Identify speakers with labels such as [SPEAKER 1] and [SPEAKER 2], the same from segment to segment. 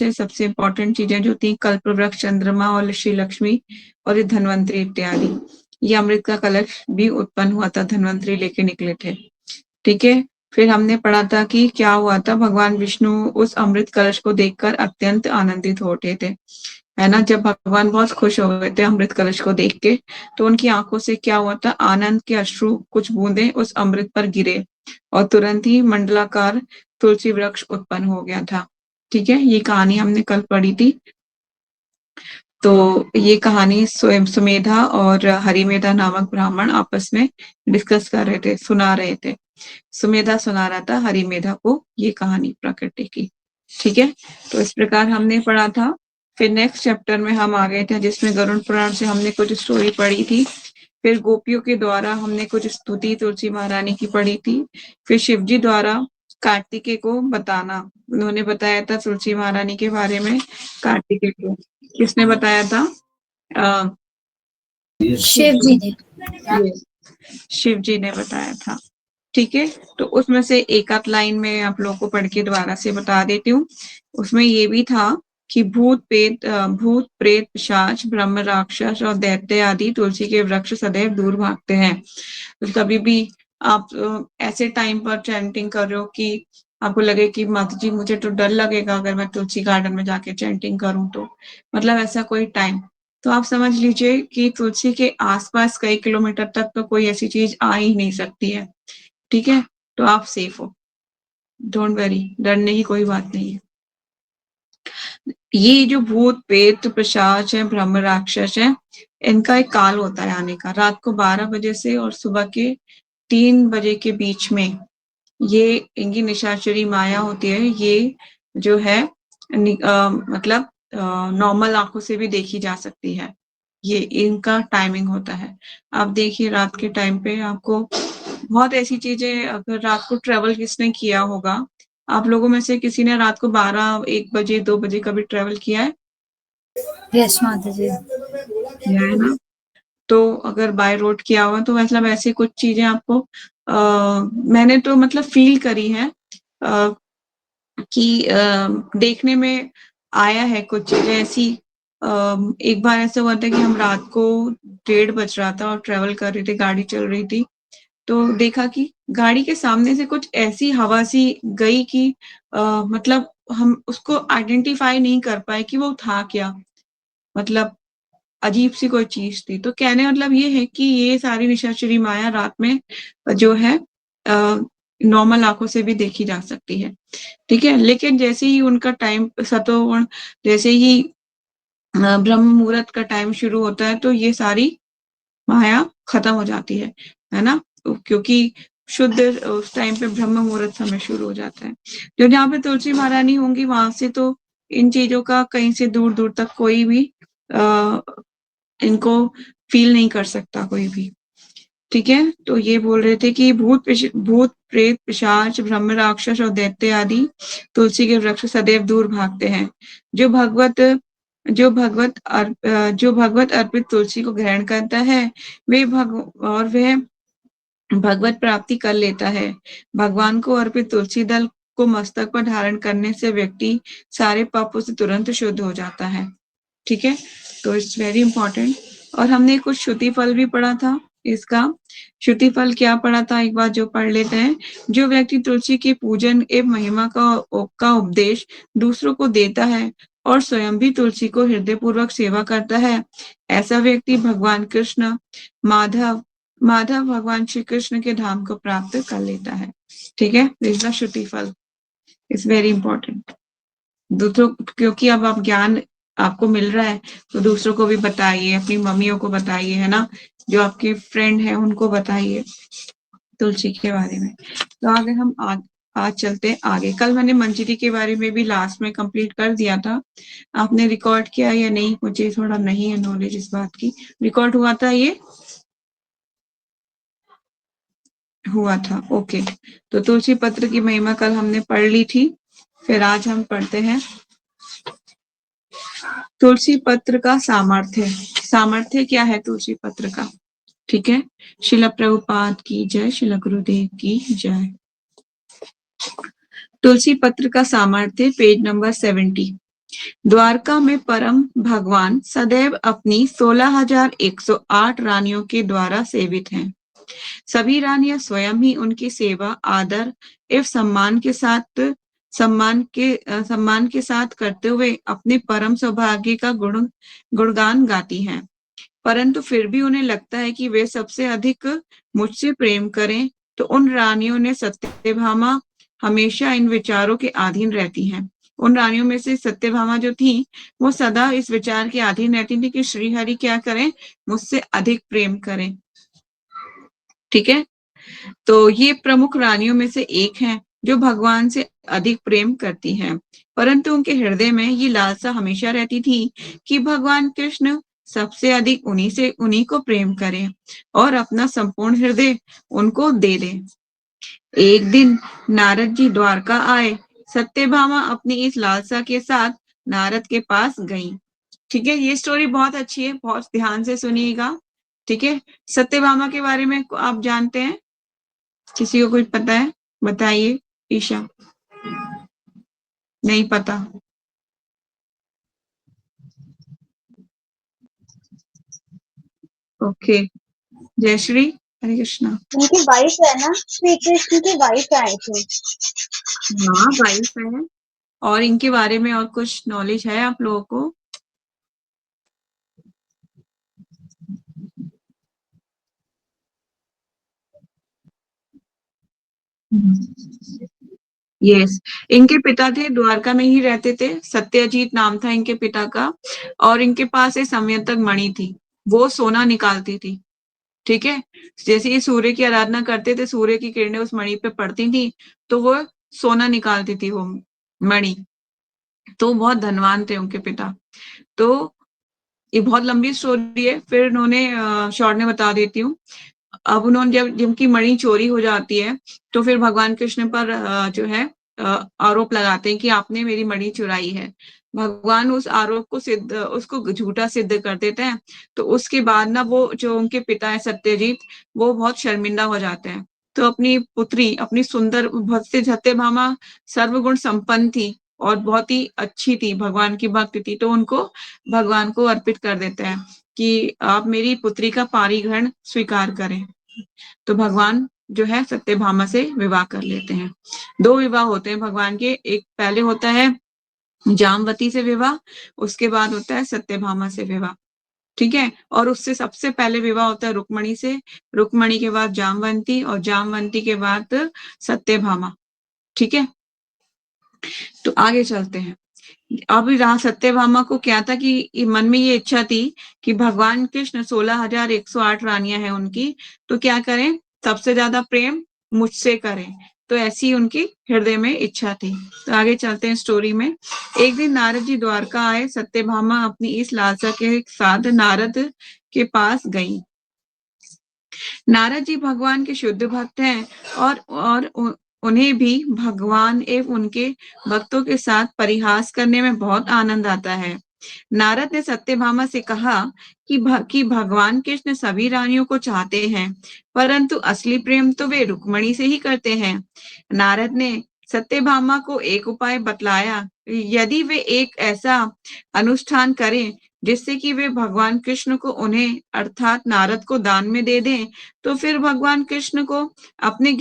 [SPEAKER 1] से सबसे इम्पोर्टेंट चीजें जो थी कल्प वृक्ष, चंद्रमा और श्री लक्ष्मी और ये धन्वंतरी इत्यादि। ये अमृत का कलश भी उत्पन्न हुआ था, धन्वंतरी लेके निकले थे। ठीक है, फिर हमने पढ़ा था कि क्या हुआ था, भगवान विष्णु उस अमृत कलश को देखकर अत्यंत आनंदित हो उठे थे, है ना। जब भगवान बहुत खुश हो गए थे अमृत कलश को देख के, तो उनकी आंखों से क्या हुआ था, आनंद के अश्रु कुछ बूंदे उस अमृत पर गिरे और तुरंत ही मंडलाकार तुलसी वृक्ष उत्पन्न हो गया था। ठीक है, ये कहानी हमने कल पढ़ी थी। तो ये कहानी सुमेधा और हरिमेधा नामक ब्राह्मण आपस में डिस्कस कर रहे थे, सुना रहे थे। सुमेधा सुना रहा था हरिमेधा को ये कहानी प्रकृति की। ठीक है, तो इस प्रकार हमने पढ़ा था। फिर नेक्स्ट चैप्टर में हम आ गए थे जिसमें गरुड़ पुराण से हमने कुछ स्टोरी पढ़ी थी। फिर गोपियों के द्वारा हमने कुछ स्तुति तुलसी महारानी की पढ़ी थी। फिर शिवजी द्वारा कार्तिकेय को बताना, उन्होंने बताया था तुलसी महारानी के बारे में। कार्तिकेय को किसने बताया था?
[SPEAKER 2] शिव जी ने।
[SPEAKER 1] शिव जी ने बताया था। ठीक है, तो उसमें से एक आध लाइन में आप लोगों को पढ़ के दोबारा से बता देती हूँ। उसमें ये भी था कि भूत प्रेत पिशाच ब्रह्म राक्षस और दैत्य आदि तुलसी के वृक्ष सदैव दूर भागते हैं। तो कभी भी आप ऐसे टाइम पर चैंटिंग कर रहे हो कि आपको लगे कि माता जी मुझे तो डर लगेगा अगर मैं तुलसी गार्डन में जाके चैंटिंग करूं, तो मतलब ऐसा कोई टाइम, तो आप समझ लीजिए कि तुलसी के आसपास कई किलोमीटर तक तो कोई ऐसी चीज आ ही नहीं सकती है। ठीक है, तो आप सेफ हो, डोंट वरी, डरने की कोई बात नहीं है। ये जो भूत प्रेत पिशाच है, ब्रह्म राक्षस है, इनका एक काल होता है आने का, रात को 12 बजे से और सुबह के 3 बजे के बीच में। ये इनकी निशाचरी माया होती है, ये जो है मतलब नॉर्मल आंखों से भी देखी जा सकती है। ये इनका टाइमिंग होता है। आप देखिए रात के टाइम पे आपको बहुत ऐसी चीजें, अगर रात को ट्रेवल किसने किया होगा, आप लोगों में से किसी ने रात को 12, 1 बजे, 2 बजे कभी ट्रेवल किया है?
[SPEAKER 2] यस माता जी।
[SPEAKER 1] किया है ना। तो अगर बाय रोड किया हुआ तो मतलब ऐसी कुछ चीजें आपको मैंने तो मतलब फील करी है कि देखने में आया है कुछ चीजें ऐसी। एक बार ऐसा हुआ था कि हम रात को 1:30 बज रहा था और ट्रेवल कर रही थी, गाड़ी चल रही थी, तो देखा कि गाड़ी के सामने से कुछ ऐसी हवा सी गई कि मतलब हम उसको आइडेंटिफाई नहीं कर पाए कि वो था क्या, मतलब अजीब सी कोई चीज थी। तो कहने मतलब ये है कि ये सारी निशाचरी माया रात में जो है नॉर्मल आंखों से भी देखी जा सकती है। ठीक है, लेकिन जैसे ही उनका टाइम सतोगुण, जैसे ही ब्रह्म मुहूर्त का टाइम शुरू होता है तो ये सारी माया खत्म हो जाती है ना, क्योंकि शुद्ध उस टाइम पे ब्रह्म मुहूर्त समय शुरू हो जाता है। जो जहाँ पे तुलसी महारानी होंगी वहां से तो इन चीजों का कहीं से दूर दूर तक कोई भी इनको फील नहीं कर सकता कोई भी। ठीक है, तो ये बोल रहे थे कि भूत प्रेत पिशाच ब्रह्म राक्षस और दैत्य आदि तुलसी के वृक्ष सदैव दूर भागते हैं। जो भगवत अर्पित तुलसी को ग्रहण करता है वह भगवत प्राप्ति कर लेता है। भगवान को अर्पित तुलसी दल को मस्तक पर धारण करने से व्यक्ति सारे पापों से तुरंत शुद्ध हो जाता है। ठीक है, तो इट्स वेरी इंपॉर्टेंट। और हमने कुछ श्रुति फल भी पढ़ा था इसका। श्रुति फल क्या पढ़ा था, एक बार जो पढ़ लेते हैं। जो व्यक्ति तुलसी के पूजन एवं महिमा का उपदेश दूसरों को देता है और स्वयं भी तुलसी को हृदय पूर्वक सेवा करता है, ऐसा व्यक्ति भगवान कृष्ण माधव भगवान श्री कृष्ण के धाम को प्राप्त कर लेता है। ठीक है, दिस इज श्रुति फल, इज वेरी इंपॉर्टेंट। दूसरों, क्योंकि अब आप ज्ञान आपको मिल रहा है तो दूसरों को भी बताइए, अपनी मम्मियों को बताइए, है ना, जो आपके फ्रेंड है उनको बताइए तुलसी के बारे में। तो आगे हम आज चलते हैं आगे। कल मैंने मंजरी के बारे में भी लास्ट में कंप्लीट कर दिया था, आपने रिकॉर्ड किया या नहीं, मुझे थोड़ा नहीं है नॉलेज इस बात की। रिकॉर्ड हुआ था, ये हुआ था, ओके। तो तुलसी पत्र की महिमा कल हमने पढ़ ली थी। फिर आज हम पढ़ते हैं तुलसी पत्र का सामर्थ्य। सामर्थ्य क्या है तुलसी पत्र का? ठीक है, शिला प्रभुपाद की जय, शिला गुरुदेव की जय। तुलसी पत्र का सामर्थ्य पेज नंबर 70। द्वारका में परम भगवान सदैव अपनी 16,108 रानियों के द्वारा सेवित हैं। सभी रानियां स्वयं ही उनकी सेवा आदर एवं सम्मान के साथ करते हुए अपने परम सौभाग्य का गुणगान गाती हैं। परंतु फिर भी उन्हें लगता है कि वे सबसे अधिक मुझसे प्रेम करें, तो उन रानियों ने सत्यभामा हमेशा इन विचारों के अधीन रहती हैं। उन रानियों में से सत्यभामा जो थी, वो सदा इस विचार के अधीन रहती थी कि श्रीहरि क्या करें, मुझसे अधिक प्रेम करें। ठीक है, तो ये प्रमुख रानियों में से एक हैं जो भगवान से अधिक प्रेम करती हैं, परंतु उनके हृदय में ये लालसा हमेशा रहती थी कि भगवान कृष्ण सबसे अधिक उन्हीं को प्रेम करें और अपना संपूर्ण हृदय उनको दे दें। एक दिन नारद जी द्वारका आए। सत्यभामा अपनी इस लालसा के साथ नारद के पास गई। ठीक है, ये स्टोरी बहुत अच्छी है, बहुत ध्यान से सुनिएगा। ठीक है, सत्यभामा के बारे में आप जानते हैं? किसी को कुछ पता है? बताइए। ईशा? नहीं पता? ओके, जयश्री? हरे कृष्णा।
[SPEAKER 3] उनकी वाइफ है ना, श्री कृष्ण की वाइफ है आई थिंक।
[SPEAKER 1] हाँ, वाइफ है। और इनके बारे में और कुछ नॉलेज है आप लोगों को? यस, इनके पिता थे, द्वारका में ही रहते थे। सत्यजीत नाम था इनके पिता का। और इनके पास एक संयंत्रक मणि थी, वो सोना निकालती थी। ठीक है, जैसे ये सूर्य की आराधना करते थे, सूर्य की किरणें उस मणि पे पड़ती थी, तो वो सोना निकालती थी वो मणि। तो बहुत धनवान थे उनके पिता। तो ये बहुत लंबी स्टोरी है, फिर उन्होंने शॉर्ट में बता देती हूँ। अब उन्होंने जब जिनकी मणि चोरी हो जाती है, तो फिर भगवान कृष्ण पर जो है आरोप लगाते हैं कि आपने मेरी मणि चुराई है। भगवान उस आरोप को उसको झूठा सिद्ध कर देते हैं। तो उसके बाद ना वो जो उनके पिता है सत्यजीत, वो बहुत शर्मिंदा हो जाते हैं। तो अपनी पुत्री, अपनी सुंदर सत्यभामा सर्वगुण संपन्न थी और बहुत ही अच्छी थी, भगवान की भक्त थी, तो उनको भगवान को अर्पित कर देते हैं कि आप मेरी पुत्री का पारिग्रहण स्वीकार करें। तो भगवान जो है सत्यभामा से विवाह कर लेते हैं। 2 विवाह होते हैं भगवान के, एक पहले होता है जामवती से विवाह, उसके बाद होता है सत्यभामा से विवाह। ठीक है, और उससे सबसे पहले विवाह होता है रुक्मणी से, रुक्मणी के बाद जामवंती और जामवंती के बाद सत्यभामा। ठीक है, तो आगे चलते हैं। अब रहा सत्यभामा को क्या था कि मन में ये इच्छा थी कि भगवान कृष्ण 16,108 रानियां हैं उनकी, तो क्या करें, सबसे ज्यादा प्रेम मुझसे करें। तो ऐसी उनकी हृदय में इच्छा थी। तो आगे चलते हैं स्टोरी में। एक दिन नारद जी द्वारका आए। सत्यभामा अपनी इस लालसा के साथ नारद के पास गई। नारद जी भगवान के शुद्ध भक्त हैं और उन्हें भी भगवान एवं उनके भक्तों के साथ परिहास करने में बहुत आनंद आता है। नारद ने सत्यभामा से कहा कि भगवान कृष्ण सभी रानियों को चाहते हैं, परंतु असली प्रेम तो वे रुक्मणी से ही करते हैं। नारद ने सत्यभामा को एक उपाय बतलाया। यदि वे एक ऐसा अनुष्ठान करें जिससे कि वे भगवान कृष्ण को उन्हें अर्थात नारद को दान में दे दें, तो फिर भगवान कृष्ण को अपने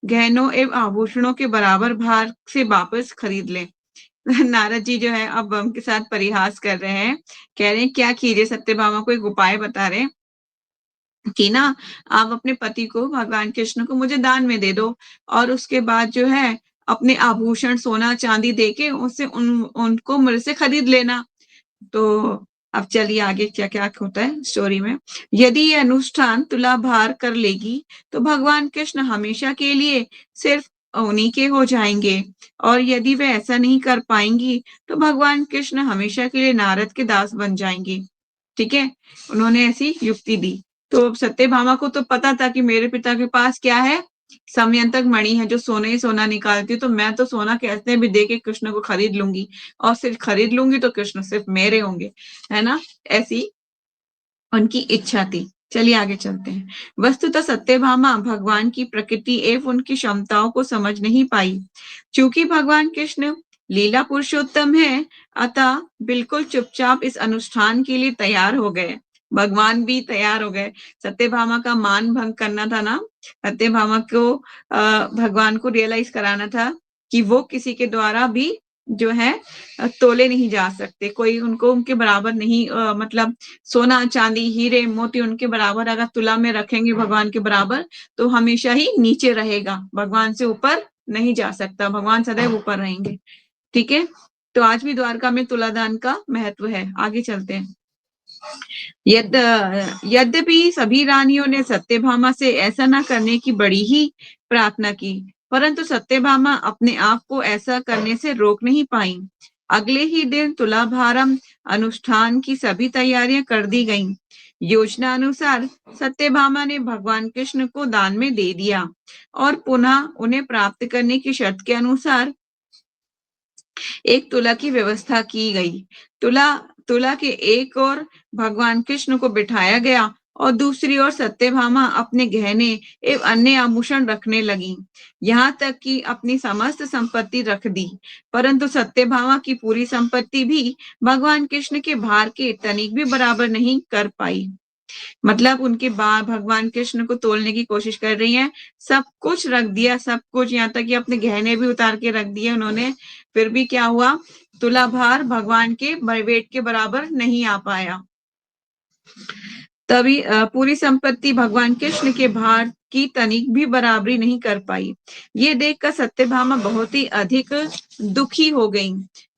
[SPEAKER 1] गहनों एवं आभूषणों के बराबर भार से वापस खरीद लें। नारद जी जो है अब उनके साथ परिहास कर रहे हैं, कह रहे हैं क्या कीजिए, सत्यभामा को एक उपाय बता रहे हैं कि ना आप अपने पति को, भगवान कृष्ण को मुझे दान में दे दो, और उसके बाद जो है अपने आभूषण सोना चांदी देके उससे उनको मेरे से खरीद लेना। तो अब चलिए आगे क्या क्या होता है स्टोरी में। यदि ये अनुष्ठान तुला भार कर लेगी, तो भगवान कृष्ण हमेशा के लिए सिर्फ उन्हीं के हो जाएंगे, और यदि वे ऐसा नहीं कर पाएंगी, तो भगवान कृष्ण हमेशा के लिए नारद के दास बन जाएंगे। ठीक है, उन्होंने ऐसी युक्ति दी। तो सत्यभामा को तो पता था कि मेरे पिता के पास क्या है, समयंत्रक मणि है जो सोने ही सोना निकालती है, तो मैं तो सोना कैसे भी देके कृष्ण को खरीद लूंगी, और सिर्फ खरीद लूंगी तो कृष्ण सिर्फ मेरे होंगे, है ना। ऐसी उनकी इच्छा थी। चलिए आगे चलते हैं। वस्तुतः सत्यभामा भगवान की प्रकृति एवं उनकी क्षमताओं को समझ नहीं पाई। चूंकि भगवान कृष्ण लीला पुरुषोत्तम है, अतः बिल्कुल चुपचाप इस अनुष्ठान के लिए तैयार हो गए। भगवान भी तैयार हो गए। सत्यभामा का मान भंग करना था ना, सत्यभामा को भगवान को रियलाइज कराना था कि वो किसी के द्वारा भी जो है तोले नहीं जा सकते, कोई उनको उनके बराबर नहीं, मतलब सोना चांदी हीरे मोती उनके बराबर अगर तुला में रखेंगे भगवान के बराबर, तो हमेशा ही नीचे रहेगा, भगवान से ऊपर नहीं जा सकता, भगवान सदैव ऊपर रहेंगे। ठीक है, तो आज भी द्वारका में तुलादान का महत्व है। आगे चलते हैं। यद्यपि सभी रानियों ने सत्यभामा से ऐसा न करने की बड़ी ही प्रार्थना की, परंतु सत्यभामा अपने आप को ऐसा करने से रोक नहीं पाई। अगले ही दिन तुलाभारम अनुष्ठान की सभी तैयारियां कर दी गईं। योजना अनुसार सत्यभामा ने भगवान कृष्ण को दान में दे दिया और पुनः उन्हें प्राप्त करने की शर्त के अनुसार एक तुला की व्यवस्था की गई। तुला के एक ओर भगवान कृष्ण को बिठाया गया और दूसरी ओर सत्यभामा अपने गहने एवं अन्य आभूषण रखने लगी, यहाँ तक कि अपनी समस्त संपत्ति रख दी। परंतु सत्यभामा की पूरी संपत्ति भी भगवान कृष्ण के भार के तनिक भी बराबर नहीं कर पाई। मतलब उनके बाद भगवान कृष्ण को तोलने की कोशिश कर रही हैं, सब कुछ रख दिया, सब कुछ, यहाँ तक कि अपने गहने भी उतार के रख दिए उन्होंने, फिर भी क्या हुआ, तुला भार भगवान के वेट के बराबर नहीं आ पाया। तभी पूरी संपत्ति भगवान कृष्ण के भार की तनिक भी बराबरी नहीं कर पाई। ये देखकर सत्यभामा बहुत ही अधिक दुखी हो गई।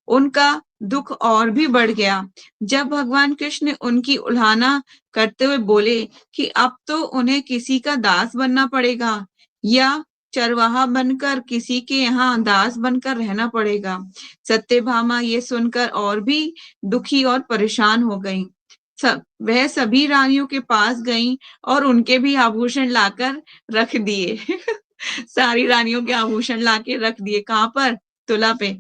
[SPEAKER 1] उनका दुख और भी बढ़ गया जब भगवान कृष्ण उनकी उल्हाना करते हुए बोले कि अब तो उन्हें किसी का दास बनना पड़ेगा या चरवाहा बनकर किसी के यहाँ दास बनकर रहना पड़ेगा। सत्यभामा ये सुनकर और भी दुखी और परेशान हो गई। वह सभी रानियों के पास गईं और उनके भी आभूषण लाकर रख दिए। सारी रानियों के आभूषण लाके रख दिए, कहाँ पर, तुला पे।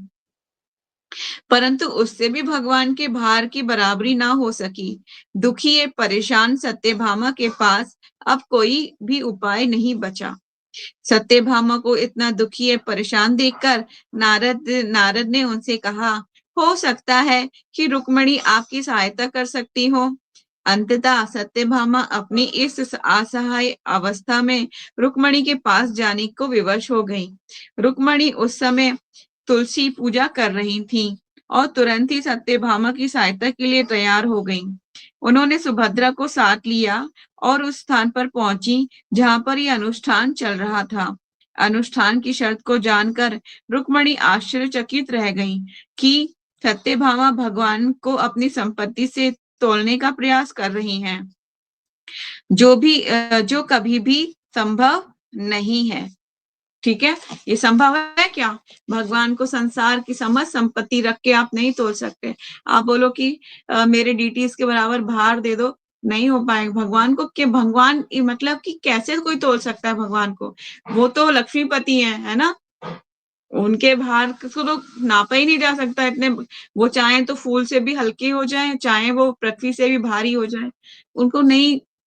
[SPEAKER 1] परंतु उससे भी भगवान के भार की बराबरी ना हो सकी। दुखी ए परेशान सत्यभामा के पास अब कोई भी उपाय नहीं बचा। सत्यभामा को इतना दुखी ए परेशान देखकर नारद ने उनसे कहा, हो सकता है कि रुक्मणी आपकी सहायता कर सकती हो। अंततः सत्यभामा अपनी इस असहाय अवस्था में रुक्मणी के पास जाने को विवश हो गई। रुक्मणी उस समय तुलसी पूजा कर रही थीं और तुरंत ही सत्यभामा की सहायता के लिए तैयार हो गईं। उन्होंने सुभद्रा को साथ लिया और उस स्थान पर पहुंची जहां पर यह अनुष्ठान चल रहा था। अनुष्ठान की शर्त को जानकर रुक्मणी आश्चर्यचकित रह गई कि सत्यभामा भगवान को अपनी संपत्ति से तोलने का प्रयास कर रही हैं, जो कभी भी संभव नहीं है। ठीक है, ये संभव है क्या? भगवान को संसार की समस्त संपत्ति रख के आप नहीं तोल सकते। आप बोलो कि मेरे डीटीज के बराबर भार दे दो, नहीं हो पाएगा। भगवान को कि भगवान मतलब कि कैसे कोई तोल सकता है भगवान को? वो तो लक्ष्मीपति है ना, उनके भार को तो नापा ही नहीं जा सकता। इतने वो चाहे तो फूल से भी हल्के हो जाए, चाहे वो पृथ्वी से भी भारी हो जाए,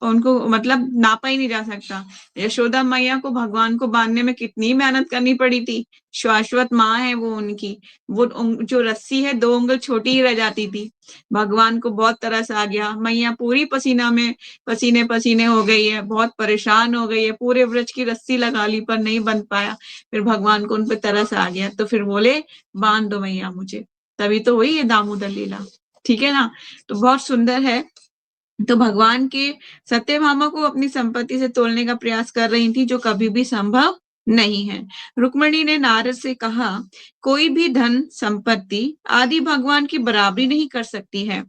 [SPEAKER 1] उनको मतलब नापा ही नहीं जा सकता। यशोदा मैया को भगवान को बांधने में कितनी मेहनत करनी पड़ी थी। शाश्वत माँ है वो उनकी, वो जो रस्सी है 2 उंगल छोटी ही रह जाती थी। भगवान को बहुत तरस आ गया, मैया पूरी पसीने पसीने हो गई है, बहुत परेशान हो गई है, पूरे व्रज की रस्सी लगा ली पर नहीं बंध पाया। फिर भगवान को उन पे तरस आ गया, तो फिर बोले बांध दो मैया मुझे, तभी तो हुई ये दामोदर लीला। ठीक है ना, तो बहुत सुंदर है। तो भगवान के सत्यभामा को अपनी संपत्ति से तोलने का प्रयास कर रही थी, जो कभी भी संभव नहीं है। रुक्मणी ने नारद से कहा, कोई भी धन संपत्ति आदि भगवान की बराबरी नहीं कर सकती है।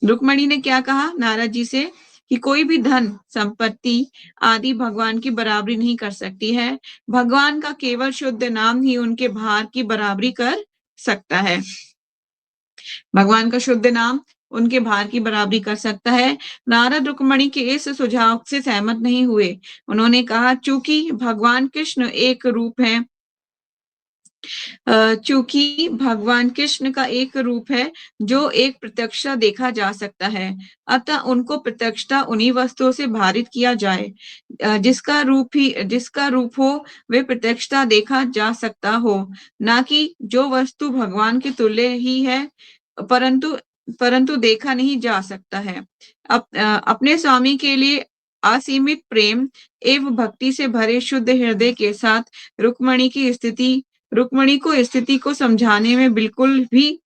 [SPEAKER 1] रुक्मणी ने क्या कहा नारद जी से कि कोई भी धन संपत्ति आदि भगवान की बराबरी नहीं कर सकती है। भगवान का केवल शुद्ध नाम ही उनके भार की बराबरी कर सकता है। भगवान का शुद्ध नाम उनके भार की बराबरी कर सकता है। नारद रुक्मणी के इस सुझाव से सहमत नहीं हुए। उन्होंने कहा, चूंकि भगवान कृष्ण एक रूप है, चूंकि भगवान कृष्ण का एक रूप है जो एक प्रत्यक्ष देखा जा सकता है, अतः उनको प्रत्यक्षता उन्हीं वस्तुओं से भारित किया जाए जिसका रूप हो वे प्रत्यक्षता देखा जा सकता हो, ना कि जो वस्तु भगवान के तुल्य ही है परंतु परंतु देखा नहीं जा सकता है। अपने स्वामी के लिए असीमित प्रेम एवं भक्ति से भरे शुद्ध हृदय के साथ रुक्मणी को स्थिति को समझाने में बिल्कुल भी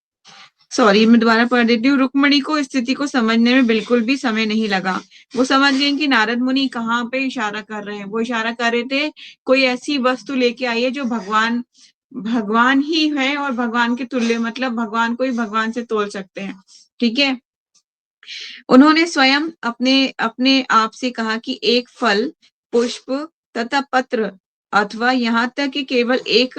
[SPEAKER 1] मैं दोबारा पढ़ देती हूँ। रुक्मणी को स्थिति को समझने में बिल्कुल भी समय नहीं लगा। वो समझ गए कि नारद मुनि कहाँ पे इशारा कर रहे हैं। वो इशारा कर रहे थे कोई ऐसी वस्तु लेके आई है जो भगवान ही है और भगवान के तुल्य, मतलब भगवान को ही भगवान से तोल सकते हैं। ठीक है। उन्होंने स्वयं अपने अपने आप से कहा कि एक फल, पुष्प तथा पत्र अथवा यहाँ तक कि केवल एक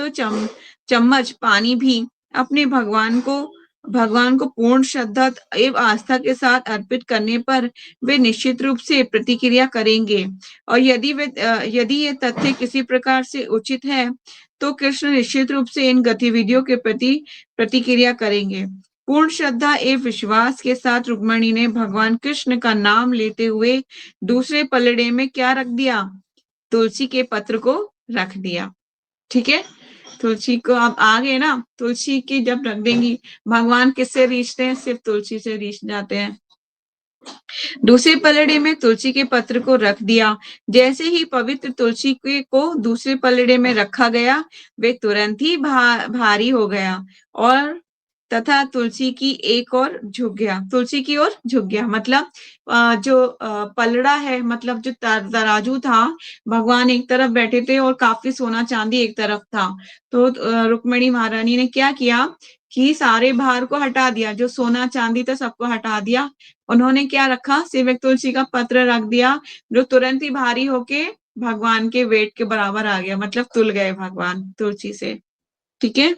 [SPEAKER 1] चम्मच पानी भी अपने भगवान को पूर्ण श्रद्धा एवं आस्था के साथ अर्पित करने पर वे निश्चित रूप से प्रतिक्रिया करेंगे, और यदि ये तथ्य किसी प्रकार से उचित है तो कृष्ण निश्चित रूप से इन गतिविधियों के प्रति प्रतिक्रिया करेंगे। पूर्ण श्रद्धा एवं विश्वास के साथ रुक्मणी ने भगवान कृष्ण का नाम लेते हुए दूसरे पलड़े में क्या रख दिया? तुलसी के पत्र को रख दिया। ठीक है। तुलसी को अब आ गए ना, तुलसी की जब रख देंगी, भगवान किससे रीझते हैं? सिर्फ तुलसी से रीझ जाते हैं। दूसरे पलड़े में तुलसी के पत्र को रख दिया। जैसे ही पवित्र तुलसी को दूसरे पलड़े में रखा गया, वे तुरंत ही भारी हो गया और तथा तुलसी की ओर झुक गया। मतलब जो पलड़ा है, मतलब जो तराजू था, भगवान एक तरफ बैठे थे और काफी सोना चांदी एक तरफ था। तो रुक्मिणी महारानी ने क्या किया कि सारे भार को हटा दिया, जो सोना चांदी था सबको हटा दिया। उन्होंने क्या रखा? सिर्फ एक तुलसी का पत्र रख दिया, जो तुरंत ही भारी होके भगवान के वेट के बराबर आ गया, मतलब तुल गए भगवान तुलसी से। ठीक है।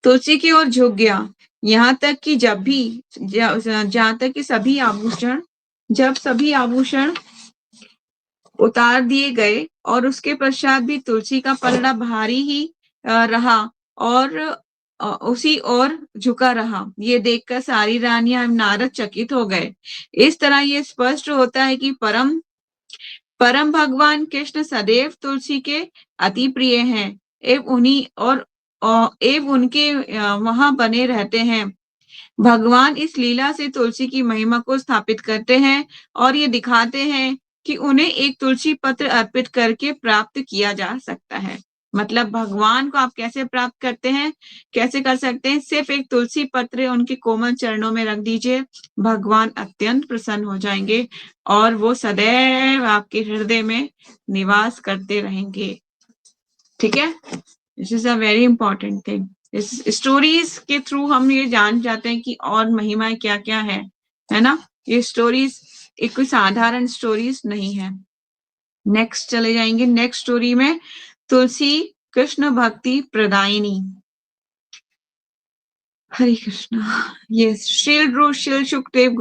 [SPEAKER 1] तुलसी की ओर झुक गया। यहाँ तक कि जहाँ तक कि सभी आभूषण उतार दिए गए और उसके पश्चात भी तुलसी का पलड़ा भारी ही रहा और उसी ओर झुका रहा। ये देखकर सारी रानियां नारद चकित हो गए। इस तरह ये स्पष्ट होता है कि परम भगवान कृष्ण सदैव तुलसी के अति प्रिय हैं एवं उनके वहां बने रहते हैं। भगवान इस लीला से तुलसी की महिमा को स्थापित करते हैं और ये दिखाते हैं कि उन्हें एक तुलसी पत्र अर्पित करके प्राप्त किया जा सकता है। मतलब भगवान को आप कैसे प्राप्त करते हैं, कैसे कर सकते हैं? सिर्फ एक तुलसी पत्र उनके कोमल चरणों में रख दीजिए, भगवान अत्यंत प्रसन्न हो जाएंगे और वो सदैव आपके हृदय में निवास करते रहेंगे। ठीक है। This is a very important thing. इस स्टोरीज के थ्रू हम ये जान जाते हैं कि और महिमाएं क्या क्या है ना। ये स्टोरीज एक कोई साधारण स्टोरीज नहीं है। नेक्स्ट चले जाएंगे। नेक्स्ट स्टोरी में तुलसी कृष्ण भक्ति प्रदायिनी। हरे कृष्णा। यस, श्रील सुखदेव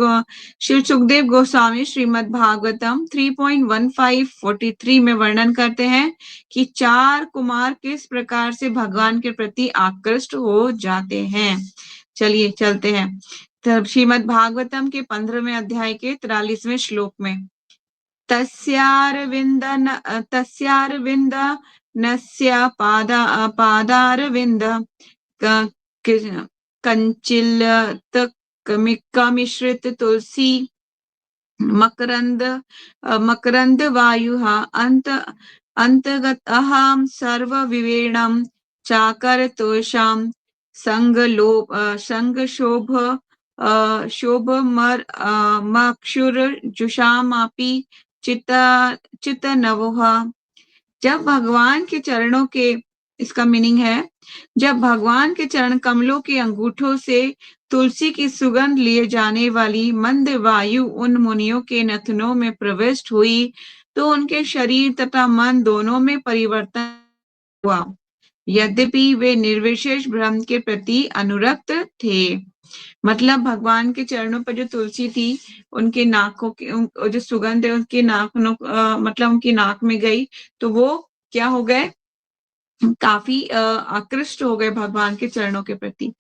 [SPEAKER 1] गोस्वामी श्रीमद् भागवतम 3.1543 में वर्णन करते हैं कि 4 कुमार किस प्रकार से भगवान के प्रति आकृष्ट हो जाते हैं। चलिए चलते हैं। तब श्रीमद् भागवतम के 15वें अध्याय के 43वें श्लोक में तस्यारविंद नस्य पादारविंद कंचिल्तकमिश्रित तुलसी मकरंद वायुः अंतगतः सर्व विवेणम चाकर तोषाम संगशोभ मक्षुरजुषामापि चित नवोह। जब भगवान के चरणों के, इसका मीनिंग है, जब भगवान के चरण कमलों के अंगूठों से तुलसी की सुगंध लिए जाने वाली मंद वायु उन मुनियों के नथनों में प्रविष्ट हुई तो उनके शरीर तथा मन दोनों में परिवर्तन हुआ, यद्यपि वे निर्विशेष ब्रह्म के प्रति अनुरक्त थे। मतलब भगवान के चरणों पर जो तुलसी थी, उनके नाकों की जो सुगंध है उनके मतलब उनकी नाक में गई तो वो क्या हो गए? काफी आकृष्ट हो गए भगवान के चरणों के प्रति।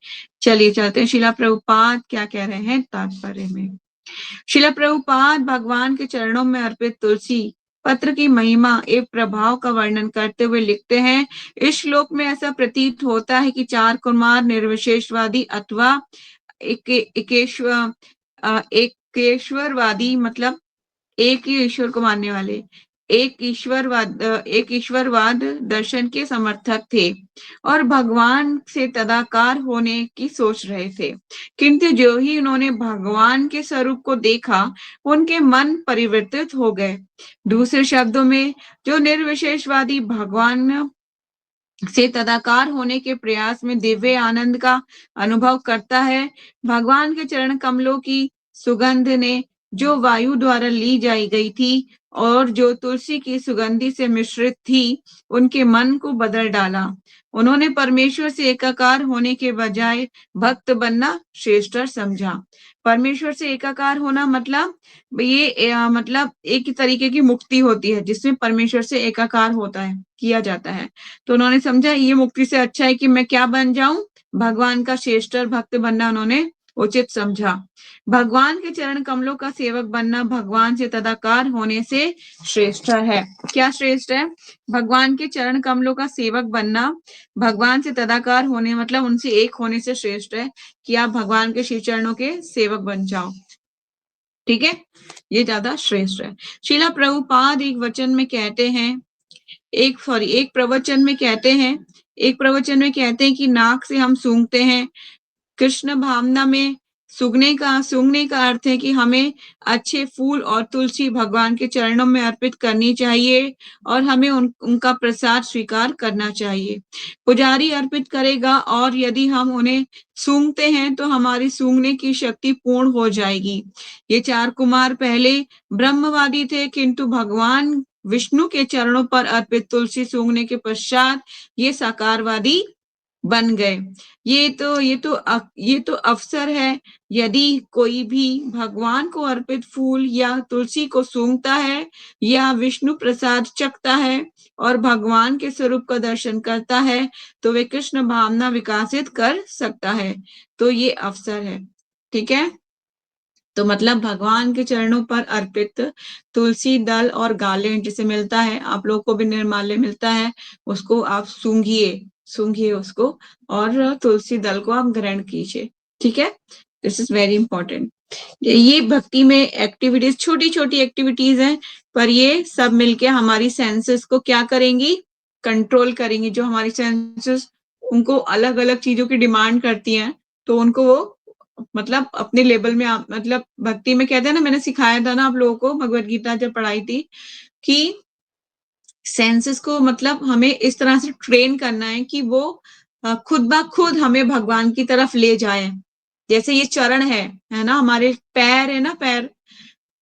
[SPEAKER 1] चलिए चलते हैं शिला प्रभुपाद क्या कह रहे हैं तात्पर्य में। शिला प्रभुपाद भगवान के चरणों में अर्पित तुलसी पत्र की महिमा एवं प्रभाव का वर्णन करते हुए लिखते हैं, इस श्लोक में ऐसा प्रतीत होता है कि चार कुमार निर्विशेषवादी अथवा एकेश्वरवादी मतलब एक ही ईश्वर को मानने वाले एक ईश्वरवाद दर्शन के समर्थक थे और भगवान से तदाकार होने की सोच रहे थे, किंतु जो ही उन्होंने भगवान के स्वरूप को देखा उनके मन परिवर्तित हो गए। दूसरे शब्दों में, जो निर्विशेषवादी भगवान से तदाकार होने के प्रयास में दिव्य आनंद का अनुभव करता है, भगवान के चरण कमलों की सुगंध ने जो वायु द्वारा ली जाई गई थी और जो तुलसी की सुगंधि से मिश्रित थी, उनके मन को बदल डाला। उन्होंने परमेश्वर से एकाकार होने के बजाय भक्त बनना श्रेष्ठ समझा। परमेश्वर से एकाकार होना मतलब ये मतलब एक तरीके की मुक्ति होती है जिसमें परमेश्वर से एकाकार होता है, किया जाता है। तो उन्होंने समझा ये मुक्ति से अच्छा है कि मैं क्या बन जाऊं, भगवान का श्रेष्ठ भक्त बनना उन्होंने उचित समझा। भगवान के चरण कमलों का सेवक बनना भगवान से तदाकार होने से श्रेष्ठ है। क्या श्रेष्ठ है? भगवान के चरण कमलों का सेवक बनना भगवान से तदाकार होने मतलब उनसे एक होने से श्रेष्ठ है कि आप भगवान के श्री चरणों के सेवक बन जाओ। ठीक है, ये ज्यादा श्रेष्ठ है। शीला प्रभुपाद एक प्रवचन में कहते हैं कि नाक से हम सूंघते हैं। कृष्ण भावना में सूंघने का अर्थ है कि हमें अच्छे फूल और तुलसी भगवान के चरणों में अर्पित करनी चाहिए और हमें उनका प्रसाद स्वीकार करना चाहिए। पुजारी अर्पित करेगा और यदि हम उन्हें सूंघते हैं तो हमारी सूंघने की शक्ति पूर्ण हो जाएगी। ये चार कुमार पहले ब्रह्मवादी थे, किंतु भगवान विष्णु के चरणों पर अर्पित तुलसी सूंघने के पश्चात ये साकारवादी बन गए। ये तो अवसर है। यदि कोई भी भगवान को अर्पित फूल या तुलसी को सूंघता है या विष्णु प्रसाद चखता है और भगवान के स्वरूप का दर्शन करता है तो वे कृष्ण भावना विकसित कर सकता है। तो ये अवसर है। ठीक है, तो मतलब भगवान के चरणों पर अर्पित तुलसी दल और गालें जिसे मिलता है, आप लोगों को भी निर्माल्य मिलता है, उसको आप सूंघिए उसको और तुलसी दल को आप ग्रहण कीजिए। ठीक है, दिस इज वेरी इंपॉर्टेंट। ये भक्ति में एक्टिविटीज, छोटी छोटी एक्टिविटीज हैं, पर ये सब मिलके हमारी सेंसेस को क्या करेंगी, कंट्रोल करेंगी। जो हमारी सेंसेस उनको अलग अलग चीजों की डिमांड करती हैं तो उनको वो मतलब अपने लेवल में मतलब भक्ति में कहते हैं ना, मैंने सिखाया था ना आप लोगों को भगवत गीता जब पढ़ाई थी कि सेंसेस को मतलब हमें इस तरह से ट्रेन करना है कि वो खुद ब खुद हमें भगवान की तरफ ले जाए। जैसे ये चरण है ना, हमारे पैर है ना, पैर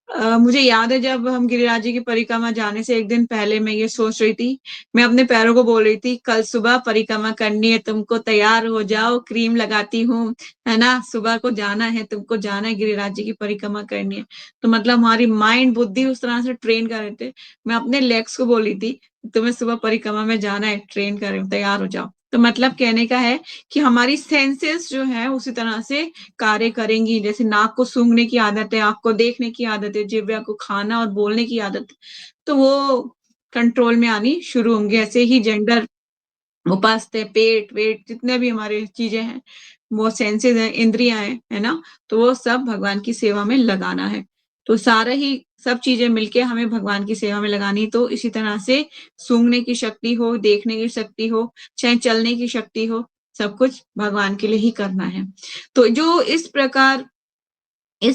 [SPEAKER 1] मुझे याद है जब हम गिरिराज जी की परिक्रमा जाने से एक दिन पहले मैं ये सोच रही थी, मैं अपने पैरों को बोल रही थी कल सुबह परिक्रमा करनी है, तुमको तैयार हो जाओ, क्रीम लगाती हूँ, है ना, सुबह को जाना है, तुमको जाना है, गिरिराज जी की परिक्रमा करनी है। तो मतलब हमारी माइंड बुद्धि उस तरह से ट्रेन कर रहे थे। मैं अपने लेग्स को बोली थी तुम्हें सुबह परिक्रमा में जाना है, ट्रेन कर रही हूँ, तैयार हो जाओ। तो मतलब कहने का है कि हमारी सेंसेस जो है उसी तरह से कार्य करेंगी। जैसे नाक को सूंघने की आदत है, आंख को देखने की आदत है, जिह्वा को खाना और बोलने की आदत, तो वो कंट्रोल में आनी शुरू होंगे। ऐसे ही जेंडर, उपास्ते, पेट वेट जितने भी हमारे चीजें हैं, वो सेंसेस हैं, इंद्रियां हैं, है ना, तो वो सब भगवान की सेवा में लगाना है। तो सारा ही सब चीजें मिलके हमें भगवान की सेवा में लगानी। तो इसी तरह से सूंघने की शक्ति हो, देखने की शक्ति हो, चाहे चलने की शक्ति हो, सब कुछ भगवान के लिए ही करना है। तो जो इस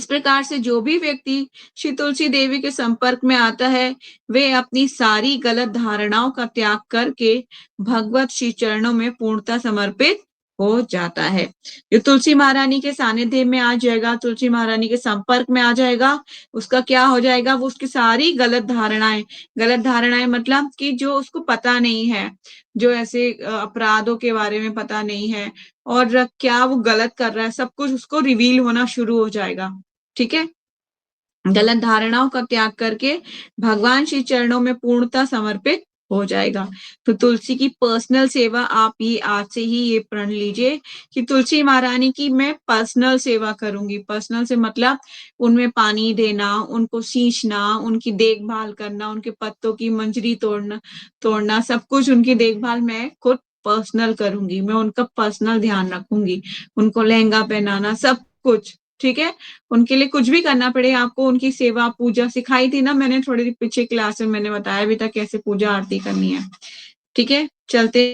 [SPEAKER 1] प्रकार से जो भी व्यक्ति श्री तुलसी देवी के संपर्क में आता है, वे अपनी सारी गलत धारणाओं का त्याग करके भगवत श्री चरणों में पूर्णता समर्पित हो जाता है। जो तुलसी महारानी के सानिध्य में आ जाएगा, तुलसी महारानी के संपर्क में आ जाएगा, उसका क्या हो जाएगा, वो उसकी सारी गलत धारणाएं मतलब कि जो उसको पता नहीं है, जो ऐसे अपराधों के बारे में पता नहीं है और क्या वो गलत कर रहा है, सब कुछ उसको रिवील होना शुरू हो जाएगा। ठीक है, गलत धारणाओं का त्याग करके भगवान श्री चरणों में पूर्णता समर्पित हो जाएगा। तो तुलसी की पर्सनल सेवा आप ये आज से ही ये प्रण लीजिए कि तुलसी महारानी की मैं पर्सनल सेवा करूंगी। पर्सनल से मतलब उनमें पानी देना, उनको सींचना, उनकी देखभाल करना, उनके पत्तों की मंजरी तोड़ना सब कुछ उनकी देखभाल मैं खुद पर्सनल करूंगी। मैं उनका पर्सनल ध्यान रखूंगी, उनको लहंगा पहनाना सब कुछ। ठीक है, उनके लिए कुछ भी करना पड़े आपको, उनकी सेवा पूजा सिखाई थी ना मैंने थोड़ी देर पीछे क्लास में, मैंने बताया भी था कैसे पूजा आरती करनी है। ठीक है, चलते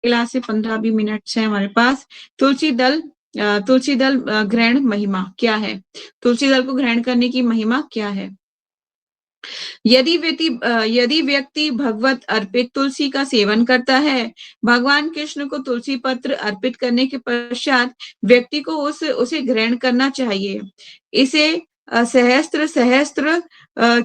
[SPEAKER 1] क्लास से 15-20 मिनट है हमारे पास। तुलसी दल ग्रहण महिमा क्या है? तुलसी दल को ग्रहण करने की महिमा क्या है? यदि व्यक्ति भगवत अर्पित तुलसी का सेवन करता है, भगवान कृष्ण को तुलसी पत्र अर्पित करने के पश्चात व्यक्ति को उसे ग्रहण करना चाहिए। इसे सहस्त्र सहस्त्र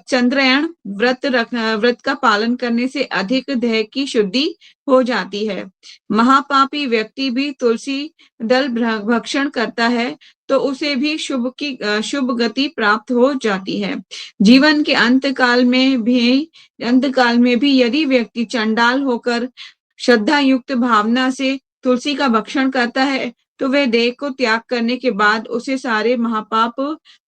[SPEAKER 1] चंद्रयान व्रत का पालन करने से अधिक देह की शुद्धि हो जाती है। महापापी व्यक्ति भी तुलसी दल भक्षण करता है तो उसे भी शुभ गति प्राप्त हो जाती है। जीवन के अंतकाल में भी यदि व्यक्ति चंडाल होकर श्रद्धा युक्त भावना से तुलसी का भक्षण करता है तो वह देह को त्याग करने के बाद उसे सारे महापाप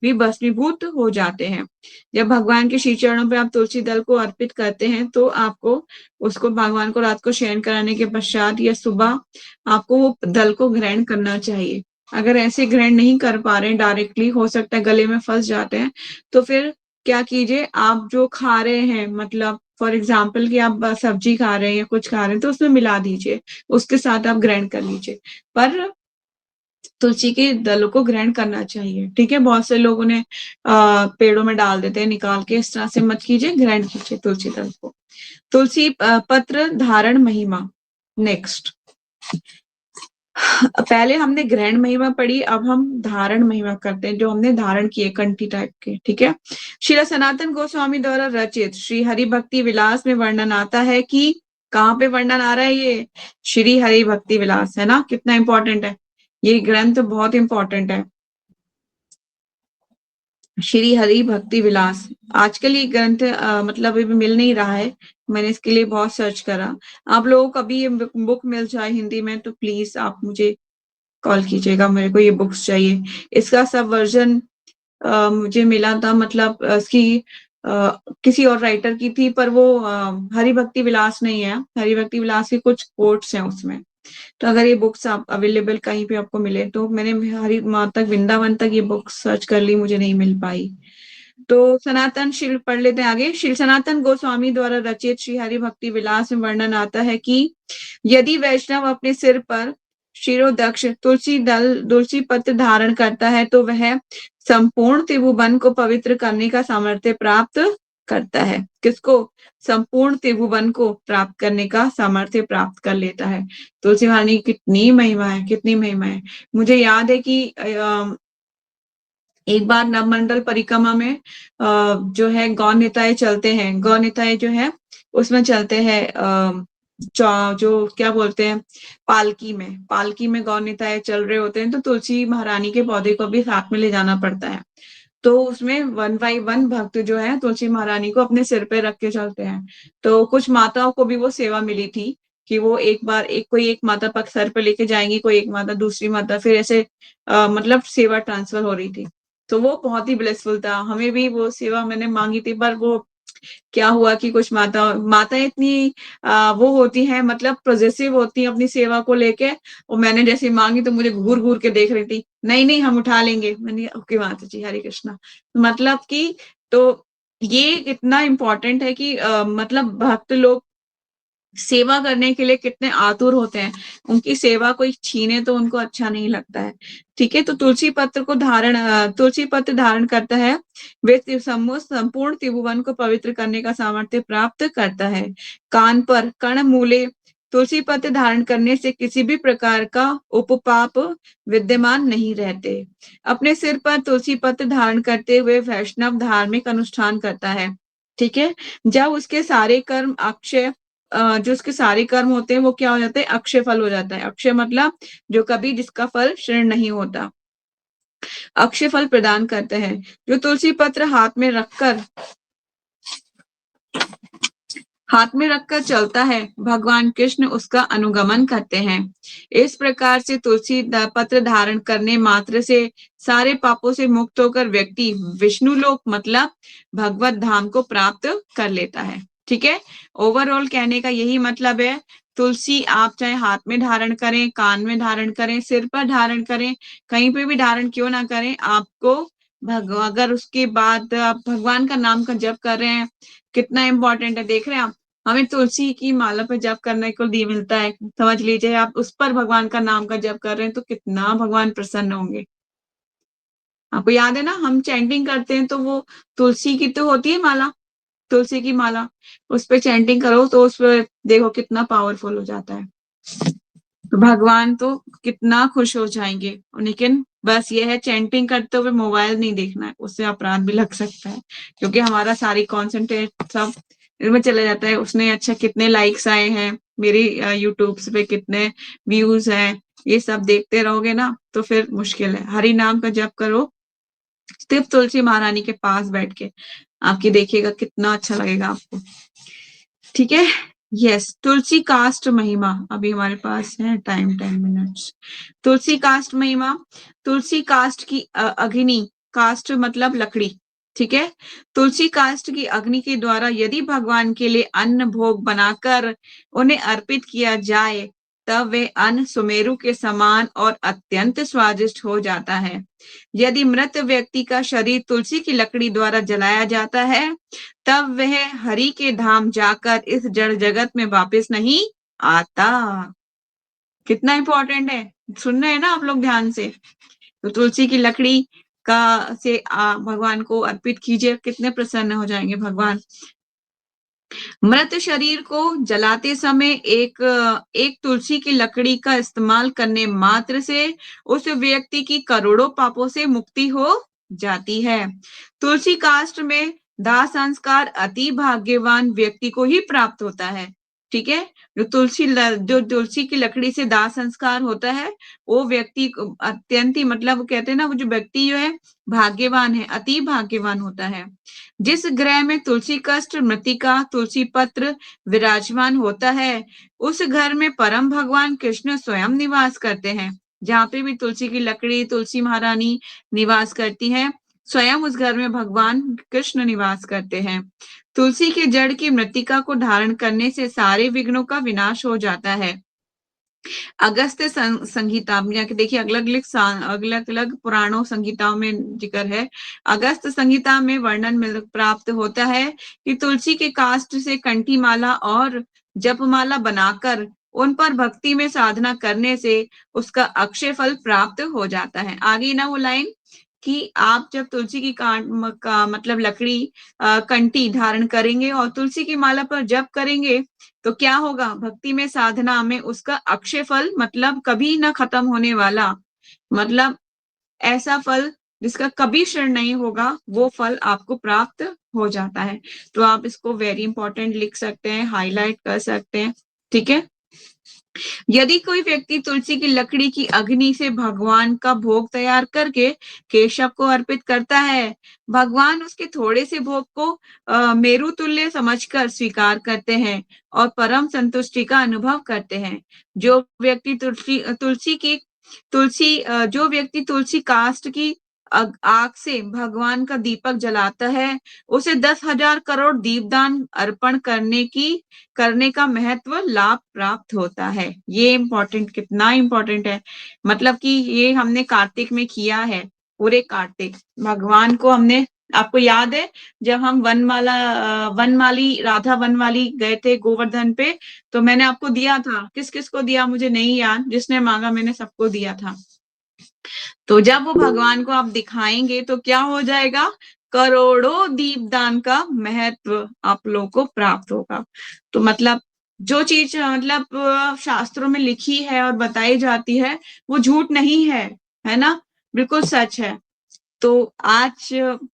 [SPEAKER 1] भी भस्मीभूत हो जाते हैं। जब भगवान के श्री चरणों पे आप तुलसी दल को अर्पित करते हैं तो आपको उसको भगवान को रात को शयन कराने के पश्चात या सुबह आपको वो दल को ग्रहण करना चाहिए। अगर ऐसे ग्रहण नहीं कर पा रहे हैं डायरेक्टली, हो सकता है गले में फंस जाते हैं, तो फिर क्या कीजिए, आप जो खा रहे हैं मतलब फॉर एग्जाम्पल कि आप सब्जी खा रहे हैं या कुछ खा रहे हैं तो उसमें मिला दीजिए, उसके साथ आप ग्रहण कर लीजिए, पर तुलसी के दलों को ग्रहण करना चाहिए। ठीक है, बहुत से लोग उन्हें पेड़ों में डाल देते हैं निकाल के, इस तरह से मत कीजिए, ग्रहण कीजिए तुलसी दल को। तुलसी पत्र धारण महिमा। नेक्स्ट, पहले हमने ग्रहण महिमा पढ़ी, अब हम धारण महिमा करते हैं, जो हमने धारण किए कंठी टाइप के। ठीक है, श्री सनातन गोस्वामी द्वारा रचित श्री हरि भक्ति विलास में वर्णन आता है कि, कहाँ पे वर्णन आ रहा है? ये श्री हरि भक्ति विलास है ना, कितना इंपॉर्टेंट है ये ग्रंथ, बहुत इंपॉर्टेंट है। श्री हरि भक्ति विलास, आजकल ये ग्रंथ मतलब अभी मिल नहीं रहा है, मैंने इसके लिए बहुत सर्च करा। आप लोगों को कभी ये बुक मिल जाए हिंदी में तो प्लीज आप मुझे कॉल कीजिएगा, मेरे को ये बुक्स चाहिए। इसका सब वर्जन मुझे मिला था, मतलब इसकी किसी और राइटर की थी, पर वो हरि भक्ति विलास नहीं है। हरि भक्ति विलास के कुछ कोट्स हैं उसमें, तो अगर ये बुक्स आप अवेलेबल कहीं पे आपको मिले तो, मैंने हरि माँ तक वृंदावन तक ये बुक्स सर्च कर ली, मुझे नहीं मिल पाई। तो सनातन शिल पढ़ लेते हैं आगे। श्री सनातन गोस्वामी द्वारा रचित श्री हरि भक्ति विलास में वर्णन आता है कि यदि वैष्णव अपने सिर पर शिरोदक्ष तुलसी पत्र धारण करता है तो वह संपूर्ण त्रिभुवन को पवित्र करने का सामर्थ्य प्राप्त करता है। किसको? संपूर्ण त्रिभुवन को प्राप्त करने का सामर्थ्य प्राप्त कर लेता है। तुलसी महारानी की कितनी महिमा है, कितनी महिमा है। मुझे याद है कि एक बार नवमंडल परिक्रमा में जो है गौ निताय चलते हैं, गौ निताय जो है उसमें चलते हैं जो क्या बोलते हैं, पालकी में गौ निताय चल रहे होते हैं, तो तुलसी महारानी के पौधे को भी साथ में ले जाना पड़ता है। तो उसमें 1 बाय 1 भक्त जो है तुलसी महारानी को अपने सिर पे रख के चलते हैं। तो कुछ माताओं को भी वो सेवा मिली थी कि वो कोई एक माता पग सर पे लेके जाएंगी, कोई एक माता, दूसरी माता, फिर ऐसे मतलब सेवा ट्रांसफर हो रही थी। तो वो बहुत ही ब्लेसफुल था, हमें भी वो सेवा मैंने मांगी थी, पर वो क्या हुआ कि कुछ माता इतनी वो होती है, मतलब पॉजिटिव होती है अपनी सेवा को लेके, और मैंने जैसे मांगी तो मुझे घूर घूर के देख रही थी, नहीं हम उठा लेंगे। मैंने ओके माता जी, हरे कृष्णा। मतलब कि तो ये इतना इम्पोर्टेंट है कि मतलब भक्त लोग सेवा करने के लिए कितने आतुर होते हैं, उनकी सेवा कोई छीने तो उनको अच्छा नहीं लगता है। ठीक है, तो तुलसी पत्र धारण करता है, वे संपूर्ण त्रिभुवन को पवित्र करने का सामर्थ्य प्राप्त करता है। कान पर कर्ण मूले तुलसी पत्र धारण करने से किसी भी प्रकार का उपपाप विद्यमान नहीं रहते। अपने सिर पर तुलसी पत्र धारण करते हुए वैष्णव धार्मिक अनुष्ठान करता है। ठीक है, जब उसके सारे कर्म जो उसके सारे कर्म होते हैं वो क्या हो जाते हैं? अक्षय फल हो जाता है। अक्षय मतलब जो कभी जिसका फल क्षीण नहीं होता, अक्षय फल प्रदान करते हैं। जो तुलसी पत्र हाथ में रखकर हाथ में रखकर चलता है, भगवान कृष्ण उसका अनुगमन करते हैं। इस प्रकार से तुलसी पत्र धारण करने मात्र से सारे पापों से मुक्त होकर व्यक्ति विष्णु लोक मतलब भगवत धाम को प्राप्त कर लेता है। ठीक है, ओवरऑल कहने का यही मतलब है, तुलसी आप चाहे हाथ में धारण करें, कान में धारण करें, सिर पर धारण करें, कहीं पे भी धारण क्यों ना करें, आपको अगर उसके बाद आप भगवान का नाम का जप कर रहे हैं, कितना इंपॉर्टेंट है देख रहे हैं आप। हमें तुलसी की माला पर जप करने को दी मिलता है, समझ लीजिए आप उस पर भगवान का नाम का जप कर रहे हैं तो कितना भगवान प्रसन्न होंगे। आपको याद है ना, हम चैंटिंग करते हैं तो वो तुलसी की तो होती है माला, तुलसी की माला, उस पे चैंटिंग करो तो उस पर देखो कितना पावरफुल हो जाता है, तो भगवान तो कितना खुश हो जाएंगे। लेकिन बस ये है, चैंटिंग करते हुए मोबाइल नहीं देखना है, उससे अपराध भी लग सकता है, क्योंकि हमारा सारी कॉन्सेंट्रेट सब इसमें चला जाता है। उसने अच्छा कितने लाइक्स आए हैं, मेरी यूट्यूब पे कितने व्यूज हैं, ये सब देखते रहोगे ना तो फिर मुश्किल है। हरि नाम का जप करो सिर्फ तुलसी महारानी के पास बैठ के, आपकी देखिएगा कितना अच्छा लगेगा आपको। ठीक है, यस। तुलसी कास्ट महिमा, अभी हमारे पास है टाइम 10 मिनट्स। तुलसी कास्ट महिमा, तुलसी कास्ट की अग्नि, कास्ट मतलब लकड़ी, ठीक है। तुलसी कास्ट की अग्नि के द्वारा यदि भगवान के लिए अन्न भोग बनाकर उन्हें अर्पित किया जाए तब वे अन्न सुमेरु के समान और अत्यंत स्वादिष्ट हो जाता है। यदि मृत व्यक्ति का शरीर तुलसी की लकड़ी द्वारा जलाया जाता है तब वह हरि के धाम जाकर इस जड़ जगत में वापस नहीं आता। कितना इंपॉर्टेंट है, सुन रहे हैं ना आप लोग ध्यान से। तो तुलसी की लकड़ी का से भगवान को अर्पित कीजिए, कितने प्रसन्न हो जाएंगे भगवान। मृत शरीर को जलाते समय एक तुलसी की लकड़ी का इस्तेमाल करने मात्र से उस व्यक्ति की करोड़ों पापों से मुक्ति हो जाती है। तुलसी काष्ठ में दाह संस्कार अति भाग्यवान व्यक्ति को ही प्राप्त होता है। ठीक है, जो तुलसी की लकड़ी से दाह संस्कार होता है वो व्यक्ति अत्यंत ही मतलब कहते हैं ना, वो जो व्यक्ति जो है भाग्यवान है, अति भाग्यवान होता है। जिस ग्रह में तुलसी काष्ठ, मृतिका, तुलसी पत्र विराजमान होता है उस घर में परम भगवान कृष्ण स्वयं निवास करते हैं। जहाँ पे भी तुलसी की लकड़ी, तुलसी महारानी निवास करती है, स्वयं उस घर में भगवान कृष्ण निवास करते हैं। तुलसी के जड़ की मृतिका को धारण करने से सारे विघ्नों का विनाश हो जाता है। अगस्त्य संहिता में देखिए, अलग अलग पुराणों संहिताओं में जिक्र है। अगस्त संहिता में वर्णन प्राप्त होता है कि तुलसी के काष्ठ से कंठी माला और जपमाला बनाकर उन पर भक्ति में साधना करने से उसका अक्षय फल प्राप्त हो जाता है। आगे ना वो लाइन कि आप जब तुलसी की मतलब लकड़ी कंठी धारण करेंगे और तुलसी की माला पर जप करेंगे तो क्या होगा, भक्ति में साधना में उसका अक्षय फल मतलब कभी ना खत्म होने वाला, मतलब ऐसा फल जिसका कभी क्षरण नहीं होगा, वो फल आपको प्राप्त हो जाता है। तो आप इसको वेरी इंपॉर्टेंट लिख सकते हैं, हाईलाइट कर सकते हैं। ठीक है, यदि कोई व्यक्ति तुलसी की लकड़ी की अग्नि से भगवान का भोग तैयार करके केशव को अर्पित करता है, भगवान उसके थोड़े से भोग को मेरु तुल्य समझकर स्वीकार करते हैं और परम संतुष्टि का अनुभव करते हैं। जो व्यक्ति तुलसी काष्ठ की आग से भगवान का दीपक जलाता है उसे 10,000 करोड़ दीपदान अर्पण करने का महत्व लाभ प्राप्त होता है। ये इम्पोर्टेंट, कितना इम्पोर्टेंट है, मतलब कि ये हमने कार्तिक में किया है, पूरे कार्तिक भगवान को हमने, आपको याद है जब हम वनमाली राधा वनमाली गए थे गोवर्धन पे, तो मैंने आपको दिया था, किस किस को दिया मुझे नहीं याद, जिसने मांगा मैंने सबको दिया था। तो जब वो भगवान को आप दिखाएंगे तो क्या हो जाएगा, करोड़ों दीपदान का महत्व आप लोगों को प्राप्त होगा। तो मतलब जो चीज मतलब शास्त्रों में लिखी है और बताई जाती है वो झूठ नहीं है ना, बिल्कुल सच है। तो आज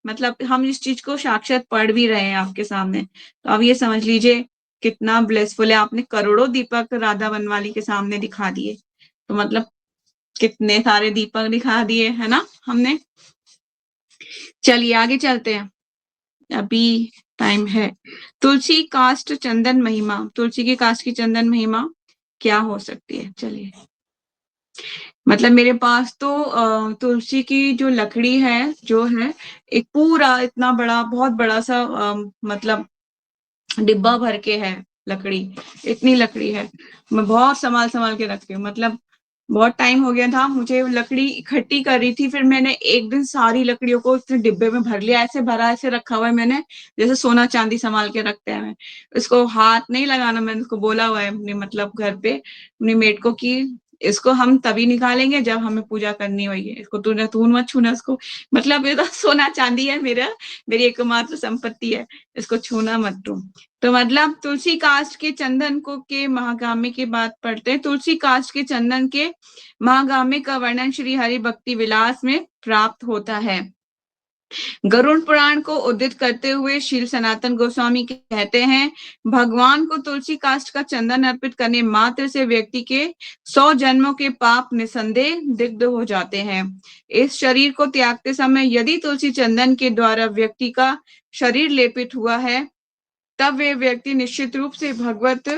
[SPEAKER 1] मतलब हम इस चीज को साक्षात पढ़ भी रहे हैं आपके सामने, तो अब ये समझ लीजिए कितना ब्लेसफुल है, आपने करोड़ों दीपक राधा वनवाली के सामने दिखा दिए, तो मतलब कितने सारे दीपक दिखा दिए है ना हमने। चलिए आगे चलते हैं। अभी टाइम है। तुलसी काष्ठ चंदन महिमा, तुलसी की काष्ठ की चंदन महिमा क्या हो सकती है? चलिए, मतलब मेरे पास तो तुलसी की जो लकड़ी है जो है, एक पूरा इतना बड़ा, बहुत बड़ा सा मतलब डिब्बा भर के है लकड़ी, इतनी लकड़ी है। मैं बहुत संभाल संभाल के रखती हूँ, मतलब बहुत टाइम हो गया था, मुझे लकड़ी इकट्ठी कर रही थी, फिर मैंने एक दिन सारी लकड़ियों को इतने डिब्बे में भर लिया, ऐसे भरा, ऐसे रखा हुआ है मैंने, जैसे सोना चांदी संभाल के रखते हैं। इसको हाथ नहीं लगाना, मैंने उसको बोला हुआ है अपने मतलब घर पे अपनी मेट को कि इसको हम तभी निकालेंगे जब हमें पूजा करनी होगी, इसको तू मत छूना इसको, मतलब ये तो सोना चांदी है मेरा, मेरी एकमात्र संपत्ति है, इसको छूना मत तू। तो मतलब तुलसी काष्ठ के चंदन को के महागामी की बात पढ़ते हैं। तुलसी काष्ठ के चंदन के महागामी का वर्णन श्री हरि भक्ति विलास में प्राप्त होता है। गरुड़ पुराण को उद्धृत करते हुए श्री सनातन गोस्वामी कहते हैं, भगवान को तुलसी काष्ठ का चंदन अर्पित करने मात्र से व्यक्ति के 100 जन्मों के पाप निसंदेह दिग्ध हो जाते हैं। इस शरीर को त्यागते समय यदि तुलसी चंदन के द्वारा व्यक्ति का शरीर लेपित हुआ है, तब वे व्यक्ति निश्चित रूप से भगवत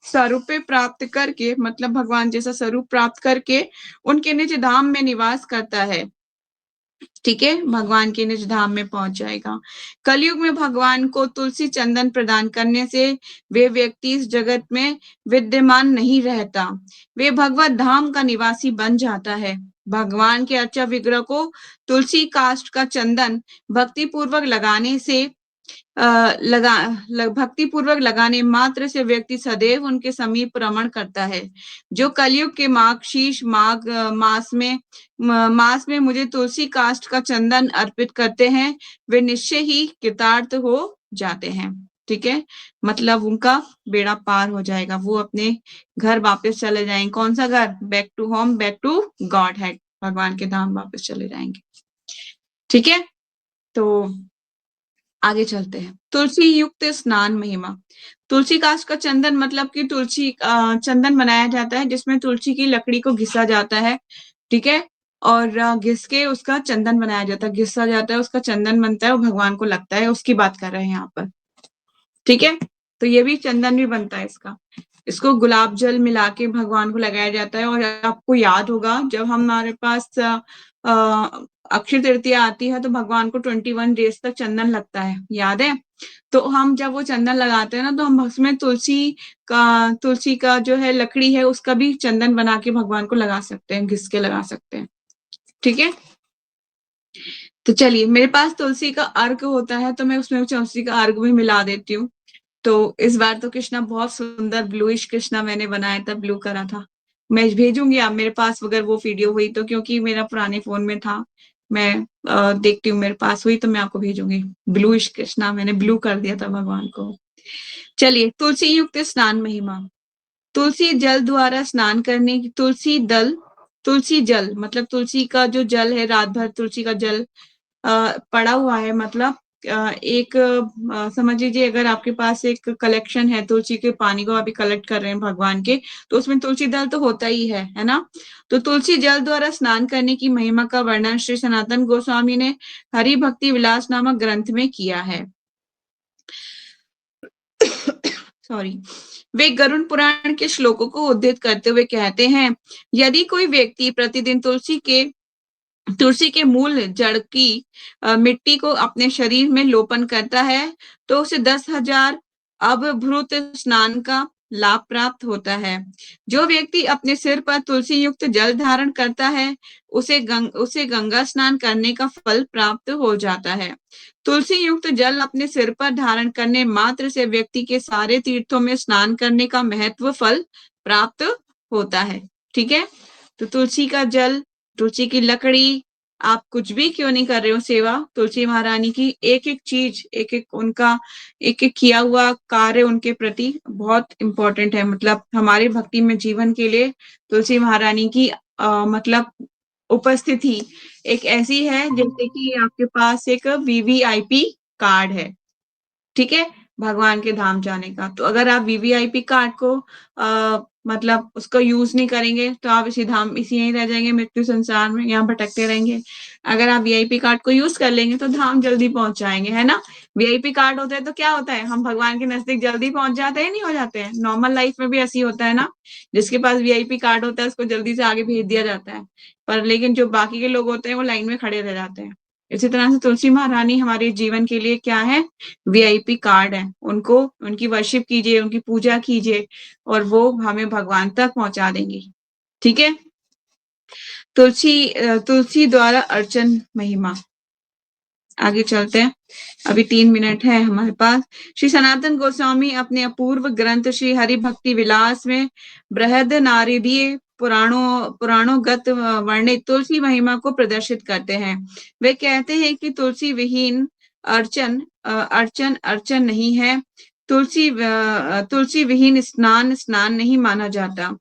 [SPEAKER 1] स्वरूप प्राप्त करके, मतलब भगवान जैसा स्वरूप प्राप्त करके उनके निज धाम में निवास करता है। ठीक है, भगवान के निज धाम में पहुंच जाएगा। कलयुग में भगवान को तुलसी चंदन प्रदान करने से वे व्यक्ति इस जगत में विद्यमान नहीं रहता, वे भगवत धाम का निवासी बन जाता है। भगवान के अर्चा विग्रह को तुलसी काष्ठ का चंदन भक्ति पूर्वक लगाने से भक्ति पूर्वक लगाने मात्र से व्यक्ति सदैव उनके समीप रमण करता है। जो कलयुग के माघशीष मास में मुझे तुलसी काष्ठ का चंदन अर्पित करते हैं, वे निश्चय ही कृतार्थ हो जाते हैं। ठीक है, मतलब उनका बेड़ा पार हो जाएगा, वो अपने घर वापस चले जाएंगे। कौन सा घर? Back to home, back to godhead, भगवान के धाम वापस चले जाएंगे। ठीक है, तो आगे चलते हैं। तुलसी युक्त स्नान महिमा। तुलसी काष्ठ का चंदन मतलब कि तुलसी चंदन बनाया जाता है जिसमें तुलसी की लकड़ी को घिसा जाता है, ठीक है, और घिस के उसका चंदन बनाया जाता है, घिसा जाता है, उसका चंदन बनता है, वो भगवान को लगता है, उसकी बात कर रहे हैं यहाँ पर। ठीक है, तो ये भी चंदन भी बनता है इसका। इसको गुलाब जल मिला के भगवान को लगाया जाता है। और आपको याद होगा जब हमारे पास अक्षय तृतीया आती है तो भगवान को 21 डेज तक चंदन लगता है, याद है? तो हम जब वो चंदन लगाते हैं ना, तो हम उसमें तुलसी का जो है लकड़ी है उसका भी चंदन बना के भगवान को लगा सकते हैं, घिस के लगा सकते हैं। ठीक है, तो चलिए, मेरे पास तुलसी का अर्घ होता है तो मैं उसमें तुलसी का अर्घ भी मिला देती हूँ। तो इस बार तो कृष्णा बहुत सुंदर ब्लूइश कृष्णा मैंने बनाया था, ब्लू करा था। मैं भेजूंगी आप मेरे पास अगर वो वीडियो हुई तो, क्योंकि मेरा पुराने फोन में था, मैं देखती हूँ, मेरे पास हुई तो मैं आपको भेजूंगी। ब्लूइश कृष्णा मैंने ब्लू कर दिया था भगवान को। चलिए, तुलसी युक्त स्नान महिमा। तुलसी जल द्वारा स्नान करने की, तुलसी जल मतलब तुलसी का जो जल है, रात भर तुलसी का जल पड़ा हुआ है, मतलब एक समझ लीजिए अगर आपके पास एक कलेक्शन है तुलसी के पानी को, अभी कलेक्ट कर रहे हैं भगवान के, तो उसमें तुलसी दल तो होता ही है ना। तो तुलसी जल द्वारा स्नान करने की महिमा का वर्णन श्री सनातन गोस्वामी ने हरि भक्ति विलास नामक ग्रंथ में किया है। सॉरी, वे गरुड़ पुराण के श्लोकों को उद्धृत करते हुए कहते हैं, यदि कोई व्यक्ति प्रतिदिन तुलसी के मूल जड़ की मिट्टी को अपने शरीर में लोपन करता है तो उसे 10,000 अभ्रुत स्नान का लाभ प्राप्त होता है। जो व्यक्ति अपने सिर पर तुलसी युक्त जल धारण करता है उसे गंगा स्नान करने का फल प्राप्त हो जाता है। तुलसी युक्त जल अपने सिर पर धारण करने मात्र से व्यक्ति के सारे तीर्थों में स्नान करने का महत्व फल प्राप्त होता है। ठीक है, तो तुलसी का जल, तुलसी की लकड़ी, आप कुछ भी क्यों नहीं कर रहे हो सेवा, तुलसी महारानी की एक एक चीज, एक एक उनका एक एक किया हुआ कार्य उनके प्रति बहुत इंपॉर्टेंट है। मतलब हमारे भक्ति में जीवन के लिए तुलसी महारानी की मतलब उपस्थिति एक ऐसी है जैसे कि आपके पास एक वीवीआईपी कार्ड है, ठीक है, भगवान के धाम जाने का। तो अगर आप वीवीआईपी कार्ड को मतलब उसको यूज नहीं करेंगे तो आप इसी धाम इसी यहीं रह जाएंगे, मृत्यु संसार में यहाँ भटकते रहेंगे। अगर आप वीआईपी कार्ड को यूज कर लेंगे तो धाम जल्दी पहुंच जाएंगे, है ना। वीआईपी कार्ड होता है तो क्या होता है, हम भगवान के नजदीक जल्दी पहुंच जाते हैं, नहीं हो जाते हैं। नॉर्मल लाइफ में भी ऐसी होता है ना, जिसके पास वीआईपी कार्ड होता है उसको जल्दी से आगे भेज दिया जाता है, पर लेकिन जो बाकी के लोग होते हैं वो लाइन में खड़े रह जाते हैं। इसी तरह से तुलसी महारानी हमारे जीवन के लिए क्या है, वीआईपी कार्ड है। उनको उनकी वर्शिप कीजिए, उनकी पूजा कीजिए और वो हमें भगवान तक पहुंचा देंगी। ठीक है। तुलसी द्वारा अर्चन महिमा, आगे चलते हैं, अभी 3 मिनट है हमारे पास। श्री सनातन गोस्वामी अपने अपूर्व ग्रंथ श्री हरि भक्ति विलास में बृहद नारदीय पुराणोगत वर्णित तुलसी महिमा को प्रदर्शित करते हैं। वे कहते हैं कि तुलसी विहीन अर्चन नहीं है, तुलसी विहीन स्नान नहीं माना जाता,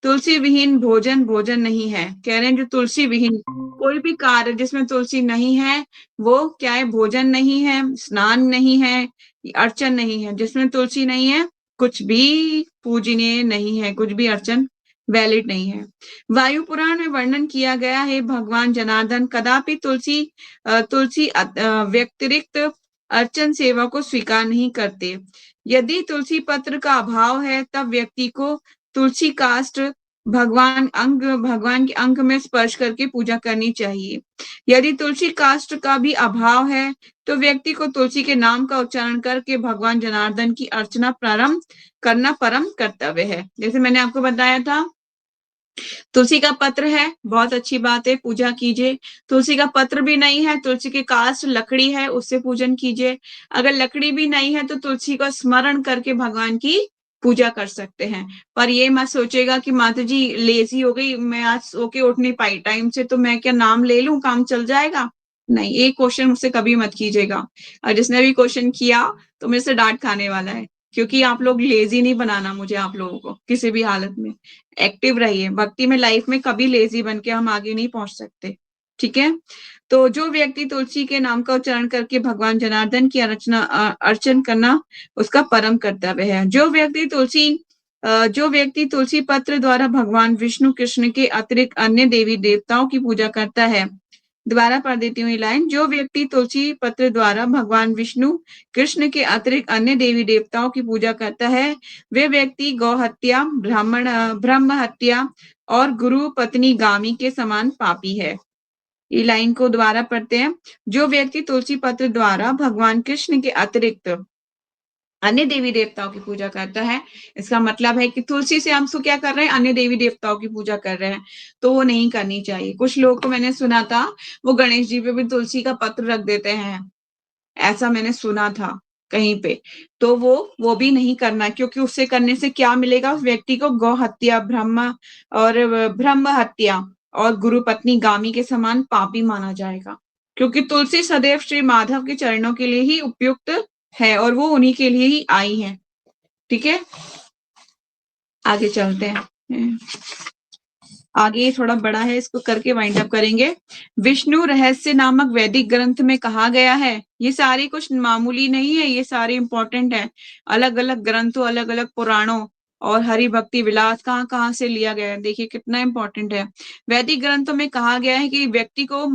[SPEAKER 1] तुलसी विहीन भोजन नहीं है। कह रहे हैं जो तुलसी विहीन कोई भी कार्य जिसमें तुलसी नहीं है वो क्या है, भोजन नहीं है, स्नान नहीं है, अर्चन नहीं है। जिसमें तुलसी नहीं है कुछ भी पूजनीय नहीं है, कुछ भी अर्चन वैलिड नहीं है। वायु पुराण में वर्णन किया गया है भगवान जनार्दन कदापि तुलसी व्यतिरिक्त अर्चन सेवा को स्वीकार नहीं करते। यदि तुलसी पत्र का अभाव है तब व्यक्ति को तुलसी काष्ठ भगवान के अंग में स्पर्श करके पूजा करनी चाहिए। यदि तुलसी काष्ठ का भी अभाव है तो व्यक्ति को तुलसी के नाम का उच्चारण करके भगवान जनार्दन की अर्चना प्रारंभ करना परम कर्तव्य है। जैसे मैंने आपको बताया था, तुलसी का पत्र है, बहुत अच्छी बात है, पूजा कीजिए। तुलसी का पत्र भी नहीं है, तुलसी के काष्ठ लकड़ी है, उससे पूजन कीजिए। अगर लकड़ी भी नहीं है तो तुलसी का स्मरण करके भगवान की पूजा कर सकते हैं। पर ये मत सोचेगा कि माता जी लेजी हो गई, मैं आज सो के उठ नहीं पाई टाइम से, तो मैं क्या नाम ले लूं, काम चल जाएगा। नहीं, एक क्वेश्चन मुझसे कभी मत कीजिएगा, और जिसने भी क्वेश्चन किया तो मेरे से डांट खाने वाला है, क्योंकि आप लोग लेजी नहीं बनाना मुझे, आप लोगों को किसी भी हालत में एक्टिव रहिए। भक्ति में लाइफ में कभी लेजी बन के हम आगे नहीं पहुंच सकते। ठीक है। तो जो व्यक्ति तुलसी के नाम का उच्चारण करके भगवान जनार्दन की अर्चन करना उसका परम कर्तव्य है। जो व्यक्ति तुलसी पत्र द्वारा भगवान विष्णु कृष्ण के अतिरिक्त अन्य देवी देवताओं की पूजा करता है, दोबारा पढ़ देती हूँ ये लाइन, जो व्यक्ति तुलसी पत्र द्वारा भगवान विष्णु कृष्ण के अतिरिक्त अन्य देवी देवताओं की पूजा करता है, वे व्यक्ति गौ हत्या, ब्रह्म हत्या और गुरु पत्नी गामी के समान पापी है। ये लाइन को दोबारा पढ़ते हैं। जो व्यक्ति तुलसी पत्र द्वारा भगवान कृष्ण के अतिरिक्त अन्य देवी देवताओं की पूजा करता है, इसका मतलब है कि तुलसी से हम क्या कर रहे हैं, अन्य देवी देवताओं की पूजा कर रहे हैं, तो वो नहीं करनी चाहिए। कुछ लोग को मैंने सुना था वो गणेश जी पे भी तुलसी का पत्र रख देते हैं, ऐसा मैंने सुना था कहीं पे, तो वो भी नहीं करना, क्योंकि उससे करने से क्या मिलेगा, उस व्यक्ति को गौ हत्या, ब्रह्म हत्या और गुरु पत्नी गामी के समान पापी माना जाएगा। क्योंकि तुलसी सदैव श्री माधव के चरणों के लिए ही उपयुक्त है और वो उन्हीं के लिए ही आई है। ठीक है, आगे चलते हैं। आगे थोड़ा बड़ा है, इसको करके वाइंड अप करेंगे। विष्णु रहस्य नामक वैदिक ग्रंथ में कहा गया है, ये सारे कुछ मामूली नहीं है, ये सारे इंपॉर्टेंट है। अलग अलग ग्रंथों, अलग अलग पुराणों और हरि भक्ति विलास कहाँ कहाँ से लिया गया है, देखिए कितना इंपॉर्टेंट है। वैदिक ग्रंथों में कहा गया है कि व्यक्ति को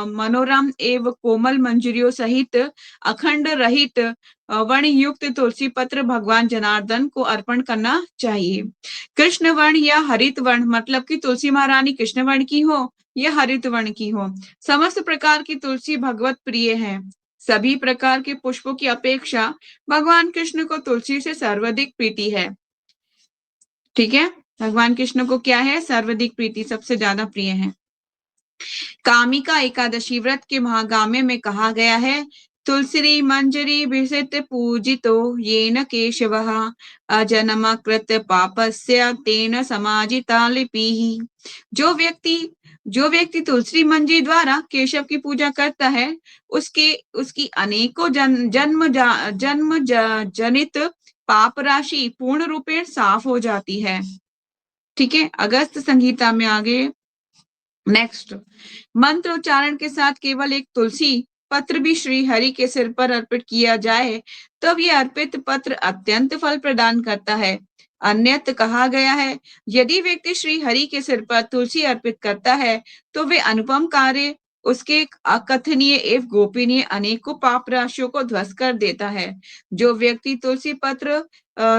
[SPEAKER 1] मनोरम एवं कोमल मंजरियों सहित अखंड रहित वर्ण युक्त तुलसी पत्र भगवान जनार्दन को अर्पण करना चाहिए। कृष्ण वर्ण या हरित वर्ण, मतलब कि तुलसी महारानी कृष्ण वर्ण की हो या हरित वर्ण की हो, समस्त प्रकार की तुलसी भगवत प्रिय है। सभी प्रकार के पुष्पों की अपेक्षा भगवान कृष्ण को तुलसी से सर्वाधिक प्रीति है। ठीक है, भगवान कृष्ण को क्या है, सर्वाधिक प्रीति, सबसे ज्यादा प्रिय है। कामिका एकादशी व्रत के महागाम्य में कहा गया है, तुलसी मंजरी विसित पूजितो येन केशवः अजन्म कृत पापस्य तेन समाजिता लिपिः। जो व्यक्ति तुलसी मंजरी द्वारा केशव की पूजा करता है, उसकी अनेकों जन्म जनित पाप राशि पूर्ण रूपेण साफ हो जाती है। ठीक है, अगस्त संहिता में आगे नेक्स्ट, मंत्र उच्चारण के साथ केवल एक तुलसी पत्र भी श्री हरि के सिर पर अर्पित किया जाए तब ये अर्पित पत्र अत्यंत फल प्रदान करता है। अन्यत्र कहा गया है, यदि व्यक्ति श्री हरि के सिर पर तुलसी अर्पित करता है तो वे अनुपम कार्य उसके अकथनीय एवं गोपनीय अनेकों पाप राशियों को ध्वस्त कर देता है। जो व्यक्ति तुलसी पत्र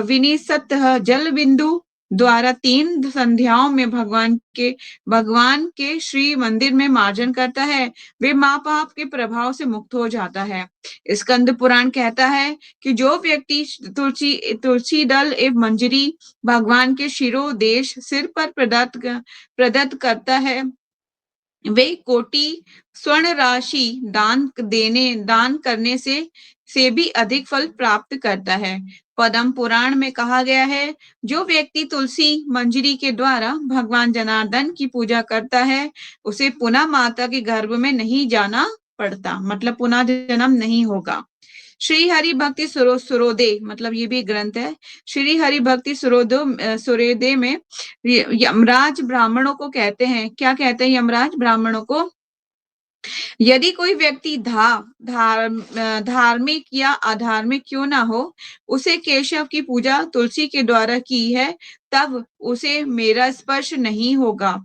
[SPEAKER 1] विनिसत जल बिंदु द्वारा 3 संध्याओं में भगवान के श्री मंदिर में मार्जन करता है, वे महापाप के प्रभाव से मुक्त हो जाता है। स्कंद पुराण कहता है कि जो व्यक्ति तुलसी दल एवं मंजरी भगवान के शिरोदेश सिर पर प्रदत्त करता है, वे कोटि स्वर्ण राशि दान करने से भी अधिक फल प्राप्त करता है। पद्म पुराण में कहा गया है, जो व्यक्ति तुलसी मंजरी के द्वारा भगवान जनार्दन की पूजा करता है, उसे पुनः माता के गर्भ में नहीं जाना पड़ता, मतलब पुनः जन्म नहीं होगा। श्री हरि भक्ति सुरोदे, मतलब ये भी ग्रंथ है, श्री हरि भक्ति सुरोदे में यमराज ब्राह्मणों को कहते हैं, क्या कहते हैं यमराज ब्राह्मणों को, यदि कोई व्यक्ति धार्मिक या अधार्मिक क्यों ना हो, उसे केशव की पूजा तुलसी के द्वारा की है, तब उसे मेरा स्पर्श नहीं होगा,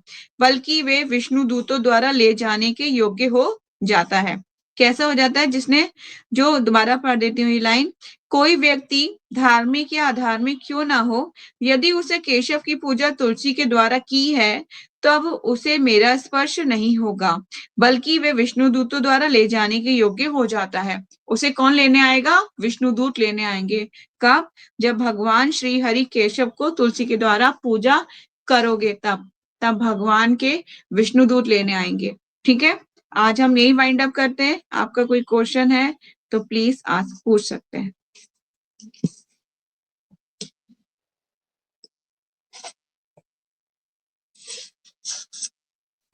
[SPEAKER 1] बल्कि वे विष्णु दूतों द्वारा ले जाने के योग्य हो जाता है। कैसा हो जाता है? जिसने, जो दोबारा पढ़ देती हूँ ये लाइन, कोई व्यक्ति धार्मिक या अधार्मिक क्यों ना हो, यदि उसे केशव की पूजा तुलसी के द्वारा की है, तब उसे मेरा स्पर्श नहीं होगा, बल्कि वे विष्णु दूतों द्वारा ले जाने के योग्य हो जाता है। उसे कौन लेने आएगा? विष्णु दूत लेने आएंगे। कब? जब भगवान श्री हरि केशव को तुलसी के द्वारा पूजा करोगे, तब भगवान के विष्णु दूत लेने आएंगे। ठीक है, आज हम यही वाइंड अप करते हैं। आपका कोई क्वेश्चन है तो प्लीज आज पूछ सकते हैं।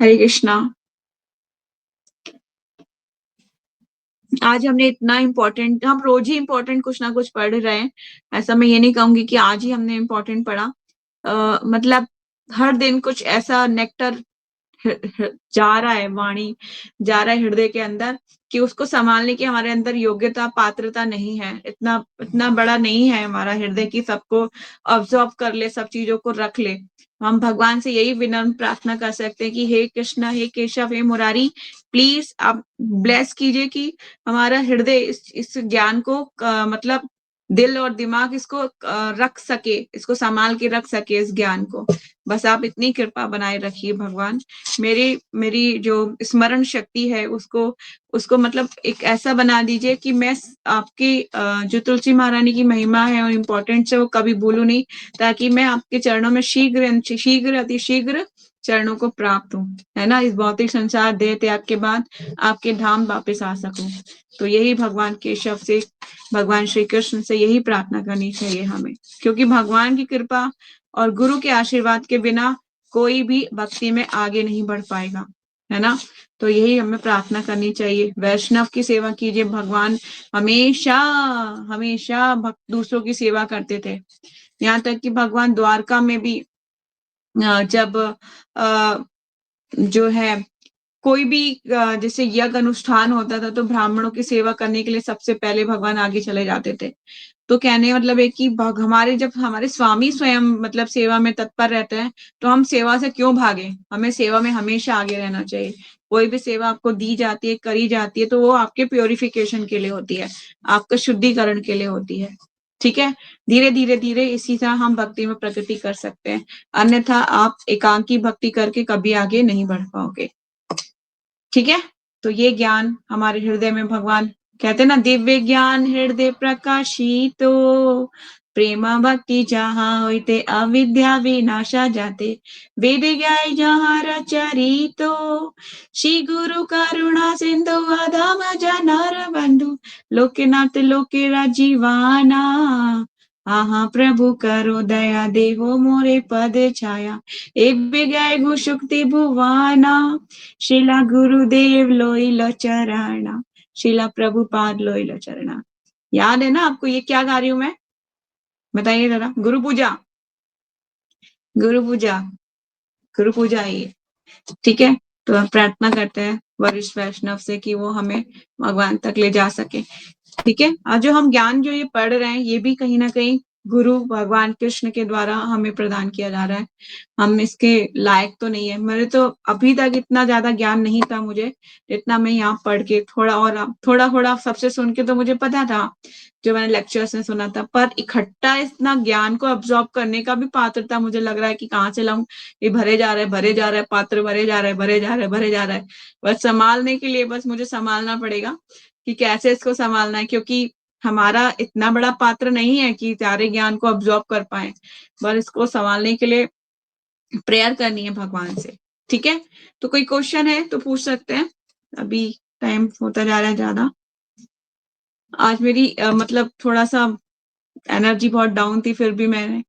[SPEAKER 1] हरे कृष्णा। आज हमने इतना इम्पोर्टेंट, हम रोज ही इम्पोर्टेंट कुछ ना कुछ पढ़ रहे हैं, ऐसा मैं ये नहीं कहूंगी कि आज ही हमने इम्पोर्टेंट पढ़ा। मतलब हर दिन कुछ ऐसा नेक्टर जा रहा है, वाणी जा रहा है हृदय के अंदर, कि उसको संभालने की हमारे अंदर योग्यता पात्रता नहीं है। इतना बड़ा नहीं है हमारा हृदय की सबको ऑब्जर्व कर ले, सब चीजों को रख ले। हम भगवान से यही विनम्र प्रार्थना कर सकते हैं कि हे कृष्णा, हे केशव, हे मुरारी, प्लीज आप ब्लेस कीजिए कि हमारा हृदय इस ज्ञान को मतलब दिल और दिमाग इसको रख सके, इसको संभाल के रख सके इस ज्ञान को। बस आप इतनी कृपा बनाए रखिए भगवान। मेरी जो स्मरण शक्ति है उसको मतलब एक ऐसा बना दीजिए कि मैं आपकी जो तुलसी महारानी की महिमा है और इम्पोर्टेंस है वो कभी भूलूं नहीं, ताकि मैं आपके चरणों में शीघ्र अतिशीघ्र चरणों को प्राप्त हूँ, है ना, इस भौतिक संसार देह त्याग के बाद आपके धाम वापस आ सकूं। तो यही भगवान केशव से, भगवान श्री कृष्ण से यही प्रार्थना करनी चाहिए हमें, क्योंकि भगवान की कृपा और गुरु के आशीर्वाद के बिना कोई भी भक्ति में आगे नहीं बढ़ पाएगा, है ना। तो यही हमें प्रार्थना करनी चाहिए। वैष्णव की सेवा कीजिए। भगवान हमेशा हमेशा दूसरों की सेवा करते थे, यहाँ तक कि भगवान द्वारका में भी जब जो है कोई भी जैसे यज्ञ अनुष्ठान होता था तो ब्राह्मणों की सेवा करने के लिए सबसे पहले भगवान आगे चले जाते थे। तो कहने मतलब है कि हमारे जब हमारे स्वामी स्वयं मतलब सेवा में तत्पर रहते हैं तो हम सेवा से क्यों भागे? हमें सेवा में हमेशा आगे रहना चाहिए। कोई भी सेवा आपको दी जाती है, करी जाती है, तो वो आपके प्योरिफिकेशन के लिए होती है, आपका शुद्धिकरण के लिए होती है। ठीक है, धीरे इसी तरह हम भक्ति में प्रगति कर सकते हैं, अन्यथा आप एकांकी भक्ति करके कभी आगे नहीं बढ़ पाओगे। ठीक है, तो ये ज्ञान हमारे हृदय में, भगवान कहते हैं ना, दिव्य ज्ञान हृदय प्रकाशितो, प्रेम भक्ति जहाँ होते अविद्या विनाशा जाते, वेद ज्ञाय जहाँ रचरितो, श्री गुरु करुणा सिंधु अधम जनार बंधु, लोकनाथ लोके राजीवाना, आहा प्रभु करो दया देहो मोरे पद छाया, एक विज्ञाय गुशुक्ति भुवाना, शिला गुरुदेव लोइलो चरणा, शिला प्रभुपाद लोइलो चरणा। याद है ना आपको? ये क्या गा रही हूं मैं, बताइए जरा। गुरु पूजा, गुरु पूजा, गुरु पूजा ये। ठीक है, तो प्रार्थना करते हैं वरिष्ठ वैष्णव से कि वो हमें भगवान तक ले जा सके। ठीक है, और जो हम ज्ञान जो ये पढ़ रहे हैं ये भी कहीं ना कहीं गुरु भगवान कृष्ण के द्वारा हमें प्रदान किया जा रहा है। हम इसके लायक तो नहीं है। मेरे तो अभी तक इतना ज्यादा ज्ञान नहीं था मुझे, जितना मैं यहाँ पढ़ के थोड़ा सबसे सुन के तो मुझे पता था, जो मैंने लेक्चर्स में सुना था, पर इकट्ठा इतना ज्ञान को अब्सॉर्ब करने का भी पात्रता मुझे लग रहा है कि कहाँ से लाऊं। ये भरे जा रहा है, पात्र भरे जा रहा है। बस संभालने के लिए बस मुझे संभालना पड़ेगा कि कैसे इसको संभालना है, क्योंकि हमारा इतना बड़ा पात्र नहीं है कि सारे ज्ञान को अब्सॉर्ब कर पाए। बस इसको संभालने के लिए प्रेयर करनी है भगवान से। ठीक है, तो कोई क्वेश्चन है तो पूछ सकते हैं। अभी टाइम होता जा रहा है ज्यादा। आज मेरी मतलब थोड़ा सा एनर्जी बहुत डाउन थी, फिर भी मैंने